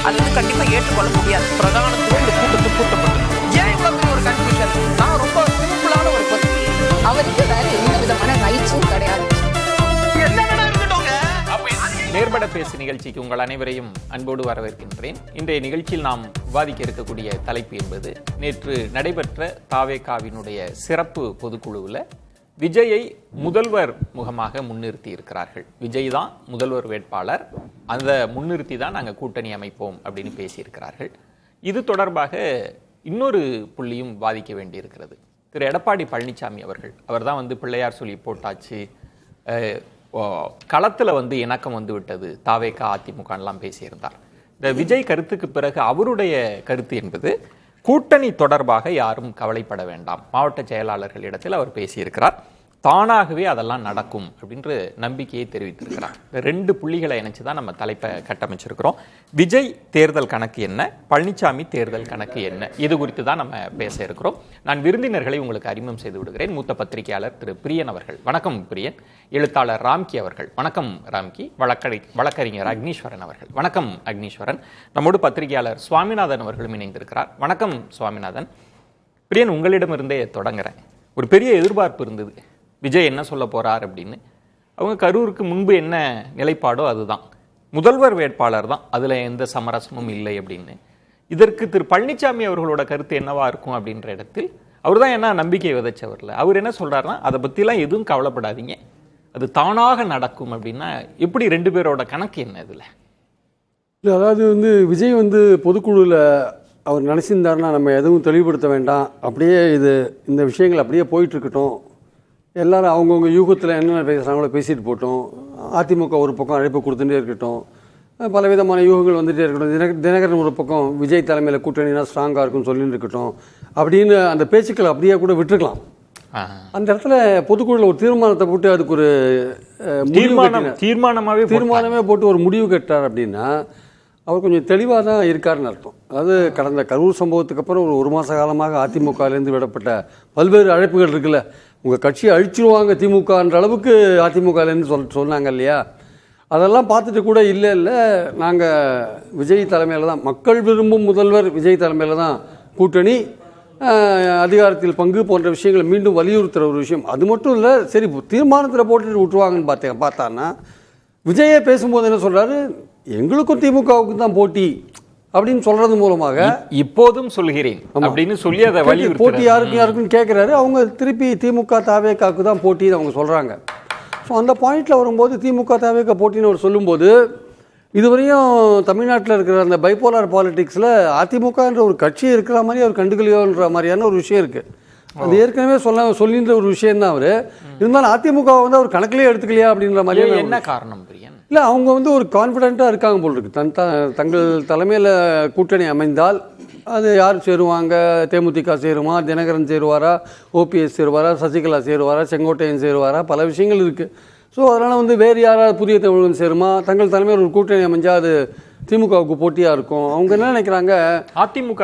அது வந்து கண்டிப்பா ஏற்றுக்கொள்ள முடியாது. பிரதானத்துவம் இந்த கூட்டத்துக்கு கூட்டப்பட்டது. ஏன் இவ்வளவு பெரிய ஒரு கன்ஃபியூஷன்? நான் ரொம்ப சிம்பிளான ஒரு பர்சன். அவருக்கு வேற எந்த விதமான ரைட்ஸும் கிடையாது. நேர்பட பேசு நிகழ்ச்சிக்கு உங்கள் அனைவரையும் அன்போடு வரவேற்கின்றேன். இன்றைய நிகழ்ச்சியில் நாம் விவாதிக்க இருக்கக்கூடிய தலைப்பு என்பது நேற்று நடைபெற்ற தாவேகாவினுடைய சிறப்பு பொதுக்குழுவில் விஜயை முதல்வர் முகமாக முன்னிறுத்தி இருக்கிறார்கள். விஜய் தான் முதல்வர் வேட்பாளர், அந்த முன்னிறுத்தி தான் நாங்கள் கூட்டணி அமைப்போம் அப்படின்னு பேசியிருக்கிறார்கள். இது தொடர்பாக இன்னொரு புள்ளியும் விவாதிக்க வேண்டியிருக்கிறது. திரு எடப்பாடி பழனிசாமி அவர் தான் பிள்ளையார் சொல்லி போட்டாச்சு, களத்தில் இணக்கம் விட்டது, தாவேகா அதிமுகலாம் பேசியிருந்தார். இந்த விஜய் கருத்துக்கு பிறகு அவருடைய கருத்து என்பது கூட்டணி தொடர்பாக யாரும் கவலைப்பட வேண்டாம், மாவட்ட செயலாளர்களிடத்தில் அவர் பேசியிருக்கிறார், தானாகவே அதெல்லாம் நடக்கும் அப்படின்ற நம்பிக்கையை தெரிவித்திருக்கிறார். இந்த ரெண்டு புள்ளிகளை இணைச்சு தான் நம்ம தலைப்பை கட்டமைச்சிருக்கிறோம். விஜய் தேர்தல் கணக்கு என்ன, பழனிசாமி தேர்தல் கணக்கு என்ன, இது குறித்து தான் நம்ம பேச இருக்கிறோம். நான் விருந்தினர்களை உங்களுக்கு அறிமுகம் செய்து விடுகிறேன். மூத்த பத்திரிகையாளர் திரு பிரியன் அவர்கள், வணக்கம் பிரியன். எழுத்தாளர் ராம்கி அவர்கள், வணக்கம் ராம்கி. வழக்கறிஞர் அக்னீஸ்வரன் அவர்கள், வணக்கம் அக்னீஸ்வரன். நம்மோடு பத்திரிகையாளர் சுவாமிநாதன் அவர்களும் இணைந்திருக்கிறார். வணக்கம் சுவாமிநாதன். பிரியன், உங்களிடமிருந்தே தொடங்குறேன். ஒரு பெரிய எதிர்பார்ப்பு இருந்தது, விஜய் என்ன சொல்ல போறார் அப்படின்னு. அவங்க கரூருக்கு முன்பு என்ன நிலைப்பாடோ அதுதான், முதல்வர் வேட்பாளர் தான், அதுல எந்த சமரசமும் இல்லை அப்படின்னு. இதற்கு திரு பழனிசாமி அவர்களோட கருத்து என்னவா இருக்கும் அப்படின்ற இடத்தில் அவர் தான் என்ன நம்பிக்கை விதைச்சவர்ல. அவர் என்ன சொல்றாருன்னா, அதை பத்திலாம் எதுவும் கவலைப்படாதீங்க, அது தானாக நடக்கும் அப்படின்னா எப்படி? ரெண்டு பேரோட கணக்கு என்ன இதுல? இல்லை, அதாவது விஜய் பொதுக்குழுவில் அவர் நினச்சிருந்தாருன்னா நம்ம எதுவும் தெளிவுபடுத்த வேண்டாம், அப்படியே இந்த விஷயங்கள் அப்படியே போயிட்டுருக்கட்டும், எல்லோரும் அவங்கவுங்க யூகத்தில் என்னென்ன பேசுகிறாங்களோ பேசிட்டு போட்டோம், அதிமுக ஒரு பக்கம் அழைப்பு கொடுத்துட்டே இருக்கட்டும், பலவிதமான யூகங்கள் வந்துகிட்டே இருக்கட்டும், தினகரன் ஒரு பக்கம் விஜய் தலைமையில் கூட்டணினா ஸ்ட்ராங்காக இருக்குன்னு சொல்லிட்டு இருக்கட்டும் அப்படின்னு அந்த பேச்சுக்கள் அப்படியே கூட விட்டுருக்கலாம். அந்த இடத்துல பொதுக்குழுவில் ஒரு தீர்மானத்தை போட்டு அதுக்கு ஒரு தீர்மானமே போட்டு ஒரு முடிவு கட்டார் அப்படின்னா அவர் கொஞ்சம் தெளிவாக தான் இருக்காருன்னு அர்த்தம். அதாவது கடந்த கரூர் சம்பவத்துக்கு அப்புறம் ஒரு மாத காலமாக அதிமுகலேருந்து விடப்பட்ட பல்வேறு அழைப்புகள் இருக்குல்ல, உங்கள் கட்சியை அழிச்சிருவாங்க திமுகன்ற அளவுக்கு அதிமுகலேருந்து சொன்னாங்க இல்லையா, அதெல்லாம் பார்த்துட்டு கூட இல்லை நாங்கள் விஜய் தலைமையில் தான், மக்கள் விரும்பும் முதல்வர் விஜய் தலைமையில் தான் கூட்டணி, அதிகாரத்தில் பங்கு போன்ற விஷயங்களை மீண்டும் வலியுறுத்துகிற ஒரு விஷயம். அது மட்டும் இல்லை, சரி தீர்மானத்தில் போட்டுட்டு விட்டுருவாங்கன்னு பார்த்தான்னா விஜயே பேசும்போது என்ன சொல்கிறாரு, எங்களுக்கும் திமுகவுக்கு தான் போட்டி அப்படின்னு சொல்றது மூலமாக இப்போதும் சொல்கிறேன் அப்படின்னு சொல்லி அதை போட்டி யாருக்கும் கேட்குறாரு. அவங்க திருப்பி திமுக தாவேகாவுக்கு தான் போட்டின்னு அவங்க சொல்கிறாங்க. ஸோ அந்த பாயிண்டில் வரும்போது திமுக தாவேகா போட்டின்னு அவர் சொல்லும்போது, இதுவரையும் தமிழ்நாட்டில் இருக்கிற அந்த பைபோலார் பாலிடிக்ஸில் அதிமுகன்ற ஒரு கட்சி இருக்கிற மாதிரி அவர் கண்டுக்கலையோன்ற மாதிரியான ஒரு விஷயம் இருக்குது. அது ஏற்கனவே சொல்லின்ற ஒரு விஷயம் தான். அவர் இருந்தாலும் அதிமுக அவர் கணக்கிலே எடுத்துக்கலையா அப்படின்ற மாதிரி என்ன காரணம்? இல்லை, அவங்க ஒரு கான்ஃபிடென்ட்டாக இருக்காங்க போல் இருக்கு. தங்கள் தலைமையில் கூட்டணி அமைந்தால் அது யார் சேருவாங்க, தேமுதிக சேருமா, தினகரன் சேருவாரா, ஓபிஎஸ் சேருவாரா, சசிகலா சேருவாரா, செங்கோட்டையன் சேருவாரா, பல விஷயங்கள் இருக்குது. ஸோ அதனால் வேறு யாராவது புதிய தமிழகம் சேருமா, தங்கள் தலைமையில் ஒரு கூட்டணி அமைஞ்சால் அது திமுகவுக்கு போட்டியாக இருக்கும். அவங்க என்ன நினைக்கிறாங்க, அதிமுக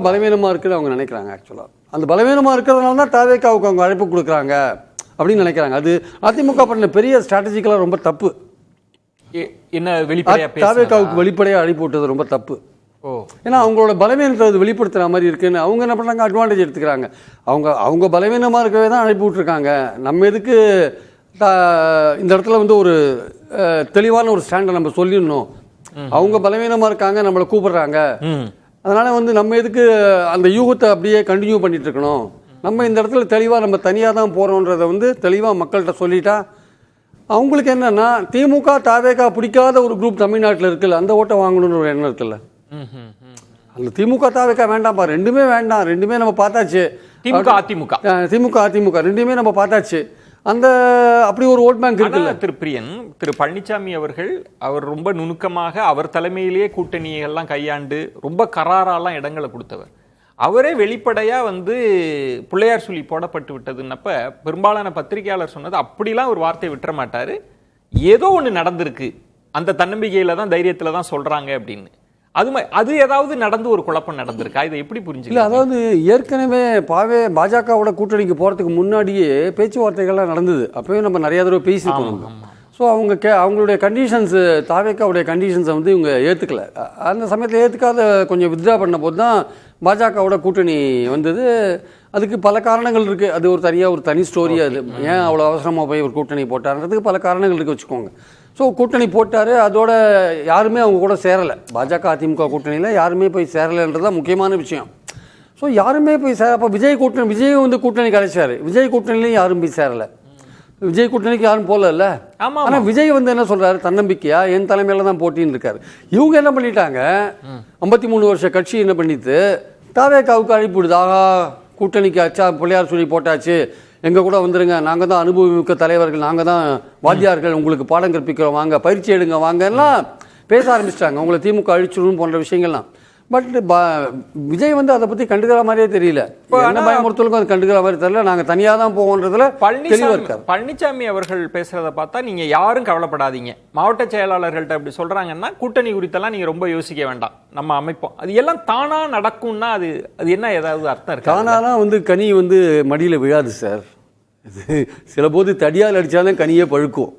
பலவீனமாக இருக்குன்னு அவங்க நினைக்கிறாங்க. ஆக்சுவலாக அந்த பலவீனமாக இருக்கிறதுனால தான் தாவேகாவுக்கு அவங்க அழைப்பு கொடுக்குறாங்க அப்படின்னு நினைக்கிறாங்க. அது அதிமுக பண்ண பெரிய ஸ்ட்ராட்டஜிக்கலாக ரொம்ப தப்பு. என்ன தாவேகாவுக்கு வெளிப்படையாக அழைப்பு விட்டது ரொம்ப தப்பு. ஏன்னா அவங்களோட பலவீனத்தை அது வெளிப்படுத்துகிற மாதிரி இருக்குன்னு அவங்க என்ன பண்ணுறாங்க, அட்வான்டேஜ் எடுத்துக்கிறாங்க. அவங்க பலவீனமாக இருக்கவே தான் அழைப்பு விட்டுருக்காங்க. நம்ம எதுக்கு இந்த இடத்துல ஒரு தெளிவான ஒரு ஸ்டாண்டை நம்ம சொல்லிடணும், அவங்க பலவீனமாக இருக்காங்க, நம்மளை கூப்பிடுறாங்க, அதனால் நம்ம எதுக்கு அந்த யூகத்தை அப்படியே கண்டினியூ பண்ணிட்டு இருக்கணும், நம்ம இந்த இடத்துல தெளிவாக நம்ம தனியாக தான் போகிறோன்றதை தெளிவாக மக்கள்கிட்ட சொல்லிட்டா அவங்களுக்கு என்னென்னா, திமுக தாவேகா பிடிக்காத ஒரு குரூப் தமிழ்நாட்டில் இருக்குல்ல, அந்த ஓட்டை வாங்கணும்னு ஒரு எண்ணம் இருக்குல்ல. அந்த திமுக தாவேகா வேண்டாம்ப்பா, ரெண்டுமே வேண்டாம், ரெண்டுமே நம்ம பார்த்தாச்சு, திமுக அதிமுக ரெண்டுமே நம்ம பார்த்தாச்சு, அந்த அப்படி ஒரு ஓட் பேங்க் இருக்குல்ல. திரு பிரியன், திரு பழனிசாமி அவர் ரொம்ப நுணுக்கமாக அவர் தலைமையிலேயே கூட்டணியெல்லாம் கையாண்டு ரொம்ப கராரெல்லாம் இடங்களை கொடுத்தவர். அவரே வெளிப்படையா பிள்ளையார் சொல்லி போடப்பட்டு விட்டதுன்னப்ப பெரும்பாலான பத்திரிகையாளர் சொன்னது அப்படிலாம் ஒரு வார்த்தையை விட்டுற மாட்டாரு, ஏதோ ஒன்று நடந்திருக்கு, அந்த தன்னம்பிக்கையில தான் தைரியத்துல தான் சொல்றாங்க அப்படின்னு. அது ஏதாவது நடந்து ஒரு குழப்பம் நடந்திருக்கா? இதை எப்படி புரிஞ்சுக்கல? அதாவது ஏற்கனவே பாஜகவோட கூட்டணிக்கு போறதுக்கு முன்னாடியே பேச்சுவார்த்தைகள்லாம் நடந்தது. அப்பவே நம்ம நிறைய தடவை பேசியிருக்கோம். ஸோ அவங்களுடைய கண்டிஷன்ஸு தாவேக்காவுடைய கண்டிஷன்ஸை வந்து இவங்க ஏற்றுக்கல. அந்த சமயத்தில் ஏற்றுக்காத கொஞ்சம் வித்ட்ரா பண்ண போது தான் பாஜகவோட கூட்டணி வந்தது. அதுக்கு பல காரணங்கள் இருக்குது. அது ஒரு தனி ஸ்டோரி. அது ஏன் அவ்வளோ அவசரமாக போய் ஒரு கூட்டணி போட்டார்ன்றதுக்கு பல காரணங்கள் இருக்குது வச்சுக்கோங்க. ஸோ கூட்டணி போட்டார். அதோட யாருமே அவங்க கூட சேரலை. பாஜக அதிமுக கூட்டணியில் யாருமே போய் சேரலைன்றது தான் முக்கியமான விஷயம். ஸோ யாருமே போய் அப்போ விஜய் வந்து கூட்டணி கிடைச்சாரு. விஜய் கூட்டணிலையும் யாரும் போய் சேரலை. விஜய் கூட்டணிக்கு யாரும் போகல. ஆனால் விஜய் வந்து என்ன சொல்றாரு, தன்னம்பிக்கையா என் தலைமையில தான் போட்டின்னு இருக்காரு. இவங்க என்ன பண்ணிட்டாங்க, 53 வருஷ கட்சி என்ன பண்ணிட்டு தாவேக்காவுக்கு அழைப்புடுது. ஆகா, கூட்டணிக்கு ஆச்சா, பிள்ளையார் சொல்லி போட்டாச்சு, எங்க கூட வந்துருங்க, நாங்கள் தான் அனுபவமிக்க தலைவர்கள், நாங்கள் தான் வாத்தியார்கள், உங்களுக்கு பாடம் கற்பிக்கிறோம், வாங்க பயிற்சி எடுங்க வாங்க எல்லாம் பேச ஆரம்பிச்சிட்டாங்க. உங்களை திமுக அழிச்சிடும் போன்ற விஷயங்கள்லாம். பட் விஜய் வந்து அதை பற்றி கண்டுக்கிற மாதிரியே தெரியல. என்ன பயமுறுத்தலுக்கும் அது கண்டுக்கிற மாதிரி தெரியல. நாங்கள் தனியாக தான் போவோன்றதுல பழனிசாமி அவர்கள் பேசுறத பார்த்தா நீங்க யாரும் கவலைப்படாதீங்க, மாவட்ட செயலாளர்கள்ட்ட அப்படி சொல்றாங்கன்னா கூட்டணி குறித்தெல்லாம் நீங்க ரொம்ப யோசிக்க வேண்டாம், நம்ம அமைப்போம், அது எல்லாம் தானா நடக்கும்னா அது என்ன ஏதாவது அர்த்தம் இருக்கு? தானாலாம் வந்து கனி வந்து மடியில் விழாது சார். சில போது தடியால் அடித்தாலும் கனியே பழுக்கும்.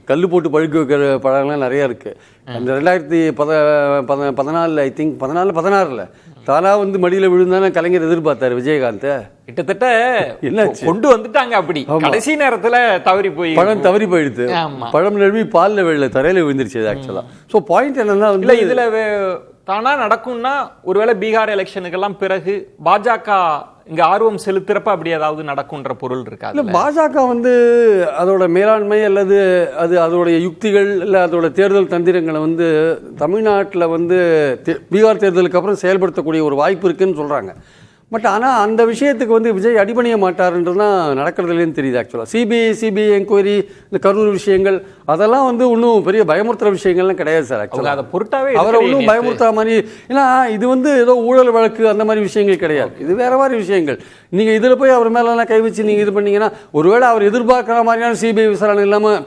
கல் போட்டு பழுக்க வைக்கிற பழங்கள்லாம் நிறையா இருக்குது. அந்த 2014 ஐ திங்க் 16 தானா வந்து மடியில் விழுந்தானே கலைஞர் எதிர்பார்த்தாரு விஜயகாந்த். கிட்டத்தட்ட என்ன கொண்டு வந்துட்டாங்க, அப்படி கடைசி நேரத்தில் பழம் தவறி போயிடுது. பழம் நழுவி பாலில் விழல, தரையில் விழுந்துருச்சு ஆக்சுவலாக. ஸோ பாயிண்ட் என்னன்னா இல்லை, இதில் தானா நடக்கும்னா ஒருவேளை பீகார் எலெக்ஷனுக்கெல்லாம் பிறகு பாஜக இங்க ஆர்வம் செலுத்துறப்ப அப்படி ஏதாவது நடக்கும்ன்ற பொருள் இருக்கா? இல்லை, பாஜக வந்து அதோட மேலாண்மை அல்லது அதோடைய யுக்திகள் இல்லை அதோட தேர்தல் தந்திரங்களை வந்து தமிழ்நாட்டில் வந்து பீகார் தேர்தலுக்கு அப்புறம் செயல்படுத்தக்கூடிய ஒரு வாய்ப்பு இருக்குன்னு சொல்கிறாங்க. பட் ஆனால் அந்த விஷயத்துக்கு வந்து விஜய் அடிபணிய மாட்டாருன்றதுலாம் நடக்கிறதுலேன்னு தெரியுது ஆக்சுவலாக. சிபிஐ என்கொயரி, இந்த கரூர் விஷயங்கள், அதெல்லாம் வந்து ஒன்றும் பெரிய பயமுறுத்துகிற விஷயங்கள்லாம் கிடையாது சார். ஆக்சுவலாக அதை பொருட்டாவே அவரை ஒன்றும் பயமுறுத்துற மாதிரி, ஏன்னா இது வந்து ஏதோ ஊழல் வழக்கு அந்த மாதிரி விஷயங்கள் கிடையாது. இது வேற மாதிரி விஷயங்கள். நீங்கள் இதில் போய் அவர் மேலெல்லாம் கை வச்சு நீங்கள் இது பண்ணீங்கன்னா ஒருவேளை அவர் எதிர்பார்க்குற மாதிரியான சிபிஐ விசாரணை இல்லாமல்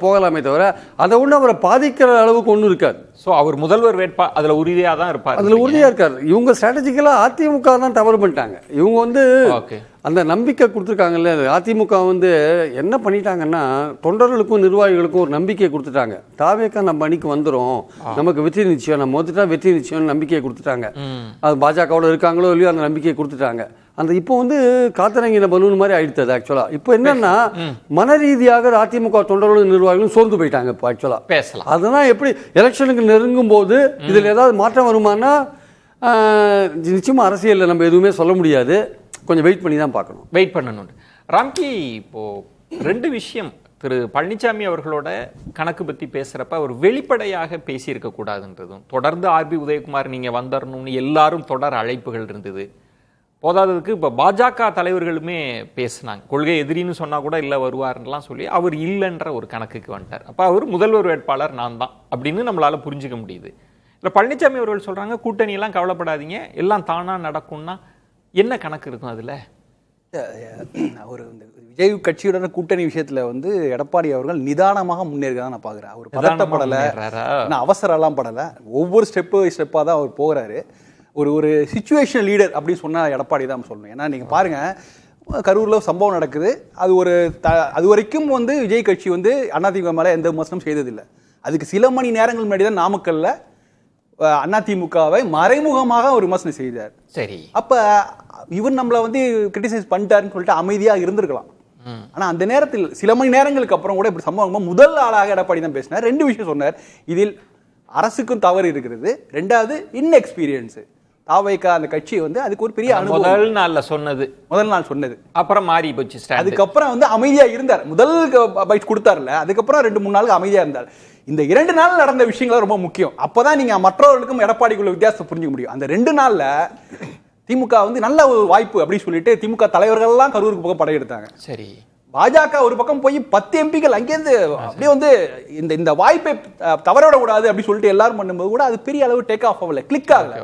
போகலாமே தவிர அதை ஒன்றும் அவரை பாதிக்கிற அளவுக்கு ஒன்றும் இருக்காது. ஸோ அவர் முதல்வர் வேட்பா அதில் உறுதியாக தான் இருப்பார். அதில் உறுதியாக இருக்கார். இவங்க ஸ்ட்ராட்டஜிக்கலாக அதிமுக தான் தவறு பண்ணிட்டாங்க. இவங்க வந்து அந்த நம்பிக்கை கொடுத்துருக்காங்கல்ல, அதிமுக வந்து என்ன பண்ணிட்டாங்கன்னா தொண்டர்களுக்கும் நிர்வாகிகளுக்கும் ஒரு நம்பிக்கையை கொடுத்துட்டாங்க. தாவேக்கா நம்ம அணிக்கு வந்துடும், நமக்கு வெற்றி நிச்சயம், நம்ம வந்துட்டா வெற்றி நிச்சயம் நம்பிக்கையை கொடுத்துட்டாங்க. அது பாஜகவோட இருக்காங்களோ இல்லையோ அந்த நம்பிக்கையை கொடுத்துட்டாங்க. அந்த இப்போ வந்து காத்திரங்கின பலூன் மாதிரி ஆயிடுத்தது ஆக்சுவலா. இப்போ என்னன்னா மன ரீதியாக அதிமுக தொண்டர்களும் நிர்வாகிகளும் சோர்ந்து போயிட்டாங்க. இப்போ ஆக்சுவலா பேசலாம். அதெல்லாம் எப்படி எலெக்ஷனுக்கு நெருங்கும் போது இதில் ஏதாவது மாற்றம் வருமானா நிச்சயமா அரசியலில் நம்ம எதுவுமே சொல்ல முடியாது. கொஞ்சம் வெயிட் பண்ணி தான் பார்க்கணும். வெயிட் பண்ணணும். ராம்கி, இப்போ 2 விஷயம் திரு பழனிசாமி அவர்களோட கணக்கு பற்றி பேசுகிறப்ப அவர் வெளிப்படையாக பேசியிருக்க கூடாதுன்றதும், தொடர்ந்து ஆர்பி உதயகுமார் நீங்கள் வந்துடணும்னு எல்லாரும் தொடர் அழைப்புகள் இருந்தது. போதாததுக்கு இப்போ பாஜக தலைவர்களுமே பேசினாங்க. கொள்கை எதிரின்னு சொன்னால் கூட இல்லை வருவார்லாம் சொல்லி அவர் இல்லைன்ற ஒரு கணக்குக்கு வந்துட்டார். அப்போ அவர் முதல்வர் வேட்பாளர் நான் தான் அப்படின்னு நம்மளால் புரிஞ்சுக்க முடியுது. இல்லை பழனிசாமி அவர்கள் சொல்கிறாங்க கூட்டணியெல்லாம் கவலைப்படாதீங்க, எல்லாம் தானாக நடக்கும்னா என்ன கணக்கு இருக்கும் அதில்? அவர் இந்த விஜய் கட்சியுடன் கூட்டணி விஷயத்தில் வந்து எடப்பாடி அவர்கள் நிதானமாக முன்னேறதான் நான் பார்க்குறேன். அவர் பதட்டப்படலை, அவசரம்லாம் படலை, ஒவ்வொரு ஸ்டெப்பாக தான் அவர் போகிறாரு. ஒரு சிச்சுவேஷன் லீடர் அப்படின்னு சொன்னால் எடப்பாடி தான் சொல்லணும். ஏன்னா நீங்கள் பாருங்கள், கரூரில் சம்பவம் நடக்குது. அது வரைக்கும் வந்து விஜய் கட்சி வந்து அதிமுக மேலே எந்த விமர்சனம் செய்ததில்லை. அதுக்கு சில மணி நேரங்கள் முன்னாடி தான் நாமக்கல்ல அதிமுகவை மறைமுகமாக ஒரு விமர்சனம் செய்தார். சரி, அப்போ இவர் நம்மளை வந்து கிரிட்டிசைஸ் பண்ணிட்டாருன்னு சொல்லிட்டு அமைதியாக இருந்திருக்கலாம். ஆனால் அந்த நேரத்தில் சில மணி நேரங்களுக்கு அப்புறம் கூட இப்படி சம்பவம் முதல் ஆளாக எடப்பாடி தான் பேசினார். 2 விஷயம் சொன்னார். இதில் அரசுக்கும் தவறு இருக்கிறது, 2வது இன்எக்ஸ்பீரியன்ஸு. தாவேக்கா அந்த கட்சி வந்து அதுக்கு ஒரு பெரிய அனுபவம். முதல் நாள் சொன்னது அப்புறம் மாறி போச்சு. அதுக்கப்புறம் வந்து அமைதியா இருந்தார். முதல் பைட் கொடுத்தார்ல, அதுக்கப்புறம் 2-3 நாளுக்கு அமைதியா இருந்தார். இந்த 2 நாள் நடந்த விஷயங்கள் ரொம்ப முக்கியம். அப்பதான் நீங்க மற்றவர்களுக்கும் எடப்பாடிக்குள்ள வித்தியாசத்தை புரிஞ்சுக்க முடியும். அந்த 2 நாள்ல திமுக வந்து நல்ல ஒரு வாய்ப்பு அப்படின்னு சொல்லிட்டு திமுக தலைவர்கள் எல்லாம் கரூருக்கு பக்கம் படையெடுத்தாங்க. சரி, பாஜக ஒரு பக்கம் போய் 10 எம்பிக்கள் அங்கேருந்து அப்படியே வந்து இந்த வாய்ப்பை தவறவிட கூடாது அப்படின்னு சொல்லிட்டு எல்லாரும் பண்ணும்போது கூட அது பெரிய அளவு டேக் ஆஃப் ஆகல, கிளிக் ஆகல.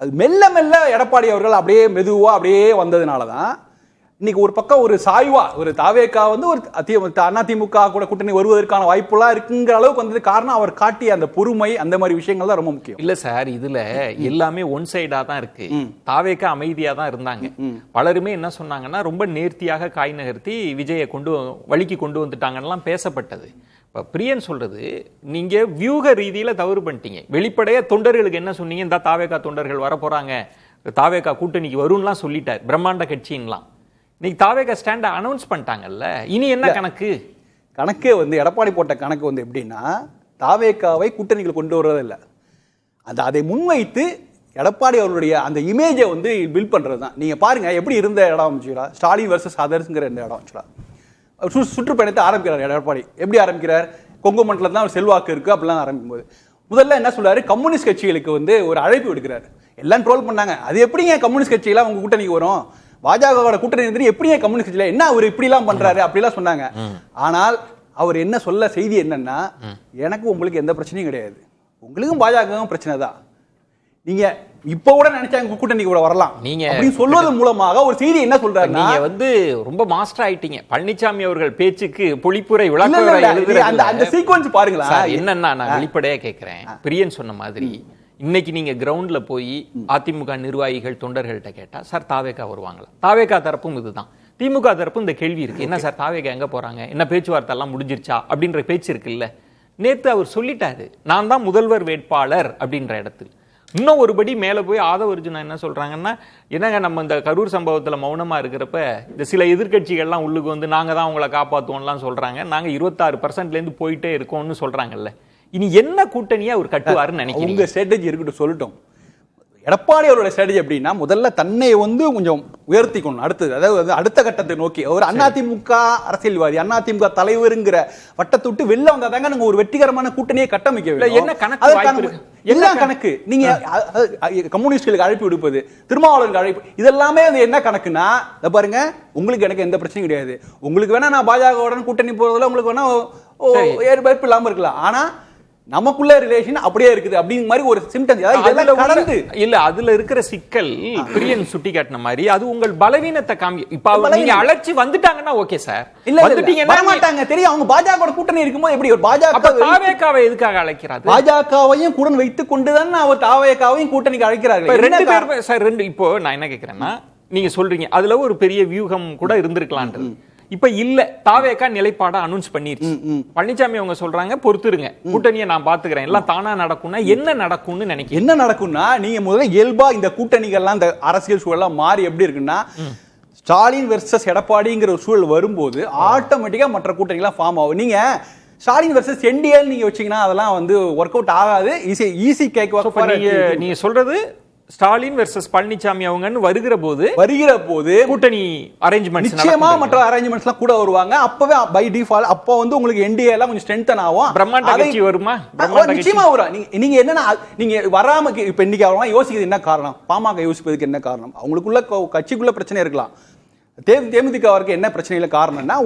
அது மெல்ல மெல்ல எடப்பாடி அவர்கள் அப்படியே மெதுவா அப்படியே வந்ததுனாலதான் இன்னைக்கு ஒரு பக்கம் ஒரு சாய்வா ஒரு தாவேகா வந்து ஒரு அதிமுக கூட கூட்டணி வருவதற்கான வாய்ப்புலாம் இருக்குங்கிற அளவுக்கு வந்தது காரணம் அவர் காட்டிய அந்த பொறுமை, அந்த மாதிரி விஷயங்கள் தான் ரொம்ப முக்கியம். இல்ல சார், இதுல எல்லாமே ஒன் சைடா தான் இருக்கு. தாவேகா அமைதியா தான் இருந்தாங்க. பலருமே என்ன சொன்னாங்கன்னா ரொம்ப நேர்த்தியாக காய் நகர்த்தி விஜயை வழிக்கு கொண்டு வந்துட்டாங்கன்னு பேசப்பட்டது. பிரியன் சொல்றது, நீங்க வியூக ரீதியில தவறு பண்ணிட்டீங்க. வெளிப்படையா தொண்டர்களுக்கு என்ன சொன்னீங்க, இந்த தாவேகா தொண்டர்கள் வர போறாங்க, தாவேகா கூட்டணிக்கு வரும்லாம் சொல்லிட்டார், பிரம்மாண்ட கட்சின்லாம். இன்னைக்கு தாவேகா ஸ்டாண்ட அனௌன்ஸ் பண்ணிட்டாங்கல்ல, இனி என்ன கணக்கு வந்து எடப்பாடி போட்ட கணக்கு வந்து எப்படின்னா, தாவேகாவை கூட்டணிகள் கொண்டு வர்றதில்லை, அதை முன்வைத்து எடப்பாடி அவருடைய அந்த இமேஜை வந்து பில்ட் பண்றது தான். நீங்க பாருங்க எப்படி இருந்த இடம் வச்சுக்கிறா, ஸ்டாலின் வர்சஸ் அதர்ஸ்ங்கிற இந்த இடம் வச்சுக்கிறா. சுற்றுப்பயணத்தை ஆரம்பிக்கிறார் எடப்பாடி. எப்படி ஆரம்பிக்கிறார், கொங்கு மண்டலத்தில் தான் செல்வாக்கு இருக்கு அப்படிலாம் ஆரம்பிக்கும் போது முதல்ல என்ன சொல்றாரு, கம்யூனிஸ்ட் கட்சிகளுக்கு வந்து ஒரு அழைப்பு விடுக்கிறார். எல்லாம் ட்ரோல் பண்ணாங்க, அது எப்படிங்க கம்யூனிஸ்ட் கட்சியெல்லாம் உங்க கூட்டணிக்கு வரும், பாஜகவோட கூட்டணி இருந்து எப்படிங்க கம்யூனிஸ்ட் கட்சியில என்ன அவர் இப்படிலாம் பண்றாரு அப்படிலாம் சொன்னாங்க. ஆனால் அவர் என்ன சொல்ல செய்தி என்னன்னா, எனக்கு உங்களுக்கு எந்த பிரச்சனையும் கிடையாது, உங்களுக்கும் பாஜகவும் பிரச்சனை தான், நீங்க இப்ப கூட நினைச்சாங்க கூட்டணிக்கு கூட வரலாம் நீங்க அப்படின்னு சொல்வது மூலமாக ஒரு செய்தி என்ன சொல்றாரு, நீங்க வந்து ரொம்ப மாஸ்டர் ஆயிட்டீங்க. பழனிசாமி அவர்கள் பேச்சுக்கு பொழிப்புரை விளக்குரை அந்த சீக்வென்ஸ் பாருங்களா. என்னன்னா நான் வெளிப்படையா கேட்கிறேன், பிரியன் சொன்ன மாதிரி இன்னைக்கு நீங்க கிரவுண்ட்ல போய் அதிமுக நிர்வாகிகள் தொண்டர்கள்ட்ட கேட்டா, சார் தாவேகா வருவாங்களா, தாவேகா தரப்பும் இதுதான், திமுக தரப்பும் இந்த கேள்வி இருக்கு, என்ன சார் தாவேகா எங்க போறாங்க, என்ன பேச்சுவார்த்தை எல்லாம் முடிஞ்சிருச்சா அப்படின்ற பேச்சு இருக்குல்ல. நேத்து அவர் சொல்லிட்டாரு, நான் தான் முதல்வர் வேட்பாளர் அப்படின்ற இடத்துல. இன்னும் ஒருபடி மேல போய் ஆதவ அர்ஜுனா என்ன சொல்றாங்கன்னா, என்னங்க நம்ம இந்த கரூர் சம்பவத்துல மௌனமா இருக்கிறப்ப இந்த சில எதிர்கட்சிகள்லாம் உள்ளுக்கு வந்து நாங்க தான் உங்களை காப்பாத்துவோம்லாம் சொல்றாங்க, நாங்க 26% இருந்து போயிட்டே இருக்கோம்னு சொல்றாங்கல்ல. இனி என்ன கூட்டணியா அவர் கட்டுவாருன்னு நினைக்கிறீங்க? உங்க ஸ்ட்ராட்டஜி இருக்கட்டும் சொல்லட்டும். எடப்பாடி அவருடைய ஸ்ட்ராட்டஜி எப்படின்னா, முதல்ல தன்னை வந்து கொஞ்சம் உயர்த்திக்கணும், அடுத்தது அதாவது அடுத்த கட்டத்தை நோக்கி. அவர் அதிமுக அரசியல்வாதி, அதிமுக தலைவருங்கிற வட்டத்தை விட்டு வெளில வந்தாதாங்க நாங்க ஒரு வெற்றிகரமான கூட்டணியை கட்டமைக்க. என்ன கணக்கு, எல்லா கணக்கு நீங்க கம்யூனிஸ்டுகளுக்கு அழைப்பு விடுப்பது, திருமாவளவருக்கு அழைப்பு, இதெல்லாமே என்ன கணக்குன்னா, பாருங்க உங்களுக்கு எனக்கு எந்த பிரச்சனையும் கிடையாது, உங்களுக்கு வேணா நான் பாஜகவுடன் கூட்டணி போறதுல உங்களுக்கு வேணா ஏற்பு இல்லாம இருக்கலாம், ஆனா நமக்குள்ள ரிலேஷன் அப்படியே இருக்குது அப்படிங்கிற மாதிரி ஒரு சிம்டம்ஸ். இல்ல அதுல இருக்கிற சிக்கல் பிரியன் சுட்டி காட்டின மாதிரி அது உங்கள் பலவீனத்தை காமி. இப்ப நீங்க அழைச்சி வந்துட்டாங்கன்னா ஓகே சார், இல்ல வந்துட்டீங்கன்னா மாட்டாங்க தெரியும், அவங்க பாஜக கூட்டணி இருக்கும்போது எப்படி ஒரு பாஜக தாவேகாவை எதுக்காக அழைக்கிறாரு, பாஜகவையும் கூட வைத்துக் கொண்டுதான் அவர் தாவேகாவையும் கூட்டணிக்கு அழைக்கிறார்கள். ரெண்டு பேர் சார், ரெண்டு. இப்போ நான் என்ன கேட்கிறேன்னா, நீங்க சொல்றீங்க அதுல ஒரு பெரிய வியூகம் கூட இருந்திருக்கலான்றது. இப்ப இல்ல, தாவேகா நிலைப்பாட அனௌன்ஸ் பண்ணிருச்சு. பழனிசாமி அவங்க சொல்றாங்க பொறுத்துருங்க, கூட்டணியை நான் பாத்துக்கிறேன், எல்லாம் தானா நடக்கும்னா என்ன நடக்கும்னு நினைக்கிறேன். என்ன நடக்கும்னா, நீங்க முதல்ல இயல்பா இந்த கூட்டணிகள்லாம் இந்த அரசியல் சூழலாம் மாறி எப்படி இருக்குன்னா, ஸ்டாலின் வெர்சஸ் எடப்பாடிங்கிற ஒரு சூழல் வரும்போது ஆட்டோமேட்டிக்கா மற்ற கூட்டணிகள்லாம் ஃபார்ம் ஆகும். நீங்க ஸ்டாலின் வெர்சஸ் என்டிஏ நீங்க வச்சீங்கன்னா அதெல்லாம் வந்து ஒர்க் அவுட் ஆகாது, ஈஸி கேக். நீங்க சொல்றது ஸ்டாலின் வெர்சஸ் பழனிசாமி அவங்கன்னு வருகிற போது கூட்டணி அரேஞ்ச்மெண்ட்ஸ் நிச்சயமா மற்ற அரேஞ்ச்மெண்ட்ஸ்லாம் கூட வருவாங்க. அப்பவே பை டிஃபால்ட் அப்போ வந்து உங்களுக்கு என்டிஏ எல்லாம் கொஞ்சம் ஸ்ட்ரெngthen ஆகும். பிரம்மாண்ட கட்சி வருமா? நிச்சயமா வரும். நீங்க என்னன்னா நீங்க வராம இப்ப இன்னைக்கு அவங்க யோசிக்கிறது என்ன காரணம், பாமக யோசிப்பதுக்கு என்ன காரணம், அவங்களுக்குள்ள கட்சிக்குள்ள பிரச்சனை இருக்கலாம், தேமுதிகவுக்கு என்ன பிரச்சனையில காரணம்னா,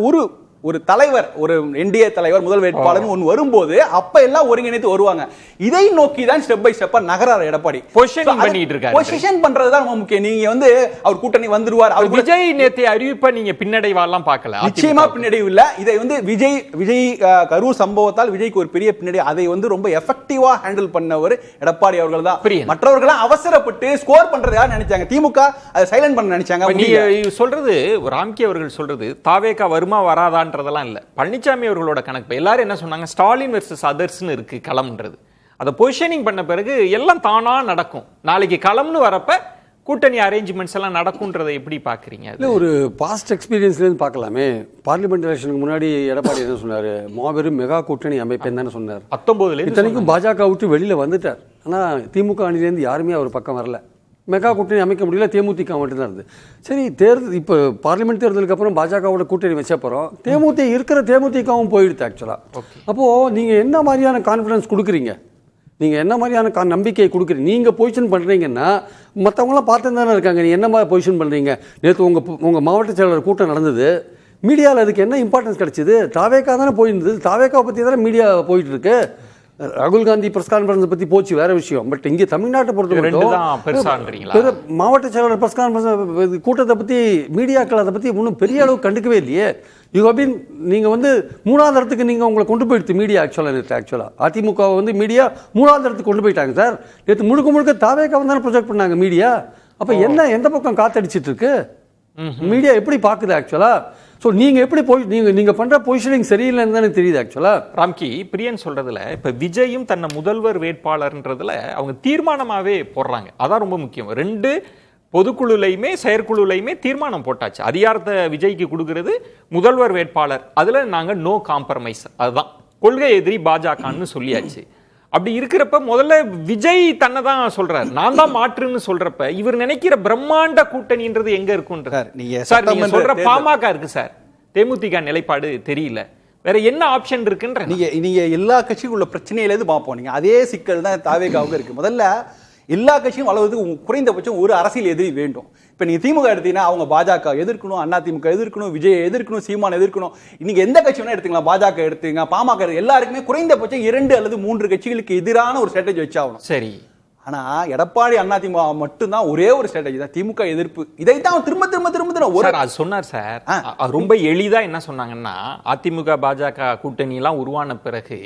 ஒரு தலைவர், ஒரு என்டிஏ தலைவர் முதல் வேட்பாளர் ஒன்று வரும்போது அப்ப எல்லாம் ஒருங்கிணைத்து வருவாங்க. இதை நோக்கி தான் ஸ்டெப் பை ஸ்டெப்பா நகரார் எடப்பாடி. பொசிஷன் பண்றதுதான் ரொம்ப முக்கியம். நீங்க வந்து அவர் கூட்டணி வந்துருவார், அவர் விஜய் நேத்து அறிவிப்ப நீங்க பின்னடைவாலாம் பார்க்கல. நிச்சயமா பின்னடைவு இல்ல. இதை வந்து விஜய் கரூர் சம்பவத்தால் விஜய்க்கு ஒரு பெரிய பின்னடைவு. அதை வந்து ரொம்ப எஃபெக்டிவா ஹேண்டில் பண்ணவர் எடப்பாடி அவர்கள் தான். மற்றவர்கள் அவசரப்பட்டு ஸ்கோர் பண்றதா நினைச்சாங்க, திமுக அதை சைலண்ட் பண்ண நினைச்சாங்க. நீங்க சொல்றது, ராம்கி அவர்கள் சொல்றது தாவேகா வருமா வராதான் இல்ல, பழனிசாமி அவர்களோட கணக்கு. எல்லாரும் என்ன சொன்னாங்க, ஸ்டாலின் வெர்சஸ் அதர்ஸ்னு இருக்கு களம்ன்றது. அதை பொசிஷனிங் பண்ண பிறகு எல்லாம் தானா நடக்கும். நாளைக்கு களம்னு வரப்ப கூட்டணி அரேஞ்ச்மெண்ட்ஸ் எல்லாம் நடக்கும்ன்றதை எப்படி பாக்குறீங்க? இல்ல, ஒரு பாஸ்ட் எக்ஸ்பீரியன்ஸ்ல இருந்து பார்க்கலாமே. பார்லிமெண்ட் எலெக்ஷனுக்கு முன்னாடி எடப்பாடி என்ன சொன்னாரு, மாபெரும் மெகா கூட்டணி அமைப்பேன் தானே சொன்னார். 19 இத்தனைக்கும் பாஜக விட்டு வெளியில வந்துட்டார். ஆனா திமுக அணிலேருந்து யாருமே அவர் பக்கம் வரல. மெகா கூட்டணி அமைக்க முடியல, தேமுதிக மட்டும்தான் இருந்தது. சரி, தேர்தல் இப்போ பார்லிமெண்ட் தேர்தலுக்கு அப்புறம் பாஜகவோட கூட்டணி வச்சப்பறம் இருக்கிற தேமுதிகவும் போயிடுது ஆக்சுவலாக. அப்போது நீங்கள் என்ன மாதிரியான கான்ஃபிடன்ஸ் கொடுக்குறீங்க, நீங்கள் என்ன மாதிரியான நம்பிக்கை கொடுக்குறீங்க? நீங்கள் பொசிஷன் பண்ணுறீங்கன்னா மற்றவங்களாம் பார்த்து தானே இருக்காங்க, நீங்கள் என்ன மாதிரி பொசிஷன் பண்ணுறீங்க? நேற்று உங்கள் மாவட்ட செயலாளர் கூட்டம் நடந்தது, மீடியாவில் அதுக்கு என்ன இம்பார்ட்டன்ஸ் கிடச்சிது? தாவேக்கா தானே போயிருந்தது, தாவேக்கா பற்றி தானே மீடியா போயிட்டு இருக்கு. ராகுல் காந்தி பிரஸ் கான்ஃபரன்ஸ் பத்தி போச்சு வேற விஷயம். பட் இங்கே தமிழ்நாட்டை பொறுத்த மட்டும் மாவட்ட செயலாளர் பிரஸ் கான்ஃபரன்ஸ் கூட்டத்தை பத்தி மீடியாக்கள் அதை பத்தி ஒன்றும் பெரிய அளவு கண்டுக்கவே இல்லையே. நீங்க வந்து மூணாவது இடத்துக்கு நீங்க உங்களை கொண்டு போயிடுது மீடியா. ஆக்சுவலா அதிமுக வந்து மீடியா மூணாவது இடத்துக்கு கொண்டு போயிட்டாங்க சார். நேற்று முழுக்க முழுக்க தாவேக்காவை தானே ப்ரொஜெக்ட் பண்ணாங்க மீடியா. அப்ப என்ன எந்த பக்கம் காத்தடிச்சிட்டு இருக்கு மீடியா எப்படி பாக்குது ஆக்சுவலா? ஸோ நீங்க எப்படி நீங்க பண்ற பொசிஷனிங் சரியில்லைன்னு தானே தெரியுது ஆக்சுவலா. ராம்கி பிரியன் சொல்றதுல இப்ப விஜயும் தன்னை முதல்வர் வேட்பாளர்ன்றதுல அவங்க தீர்மானமாவே போடுறாங்க. அதான் ரொம்ப முக்கியம். 2 பொதுக்குழுலையுமே செயற்குழுலையுமே தீர்மானம் போட்டாச்சு. அதிகாரத்தை விஜய்க்கு கொடுக்கிறது முதல்வர் வேட்பாளர். அதுல நாங்க நோ காம்ப்ரமைஸ், அதுதான் கொள்கை எதிரி பாஜகன்னு சொல்லியாச்சு. அப்படி இருக்கிறப்ப முதல்ல விஜய் தன்னை தான் சொல்றாரு, நான் தான் மாற்றுன்னு சொல்றப்ப இவர் நினைக்கிற பிரம்மாண்ட கூட்டணின்றது எங்க இருக்குன்றார். நீங்க சொல்ற பாமக இருக்கு சார், தேமுதிக நிலைப்பாடு தெரியல, வேற என்ன ஆப்ஷன் இருக்குன்ற நீங்க எல்லா கட்சிக்குள்ள பிரச்சனையில இருந்து பார்ப்போம். நீங்க அதே சிக்கல் தான் தாவேகாவுக்கு இருக்கு. முதல்ல எல்லா கட்சியும் வளர்வதுக்கு குறைந்தபட்சம் ஒரு அரசியல் எதிரி வேண்டும். இப்ப நீங்க திமுக எடுத்தீங்கன்னா அவங்க பாஜக எதிர்க்கணும், அதிமுக எதிர்க்கணும், விஜய் எதிர்க்கணும், சீமான் எதிர்க்கணும். நீங்க எந்த கட்சி வேணா எடுத்துக்கலாம், பாஜக எடுத்துங்க, பாமக, எல்லாருக்குமே குறைந்தபட்சம் 2 அல்லது 3 கட்சிகளுக்கு எதிரான ஒரு ஸ்ட்ராட்டஜி வச்சாகணும். சரி. ஆனா எடப்பாடி அதிமுக மட்டும்தான் ஒரே ஒரு ஸ்ட்ராட்டஜி தான், திமுக எதிர்ப்பு. இதைத்தான் திரும்ப திரும்ப திரும்ப திரும்ப சொன்னார் சார். ரொம்ப எளிதா என்ன சொன்னாங்கன்னா, அதிமுக பாஜக கூட்டணி எல்லாம் உருவான பிறகு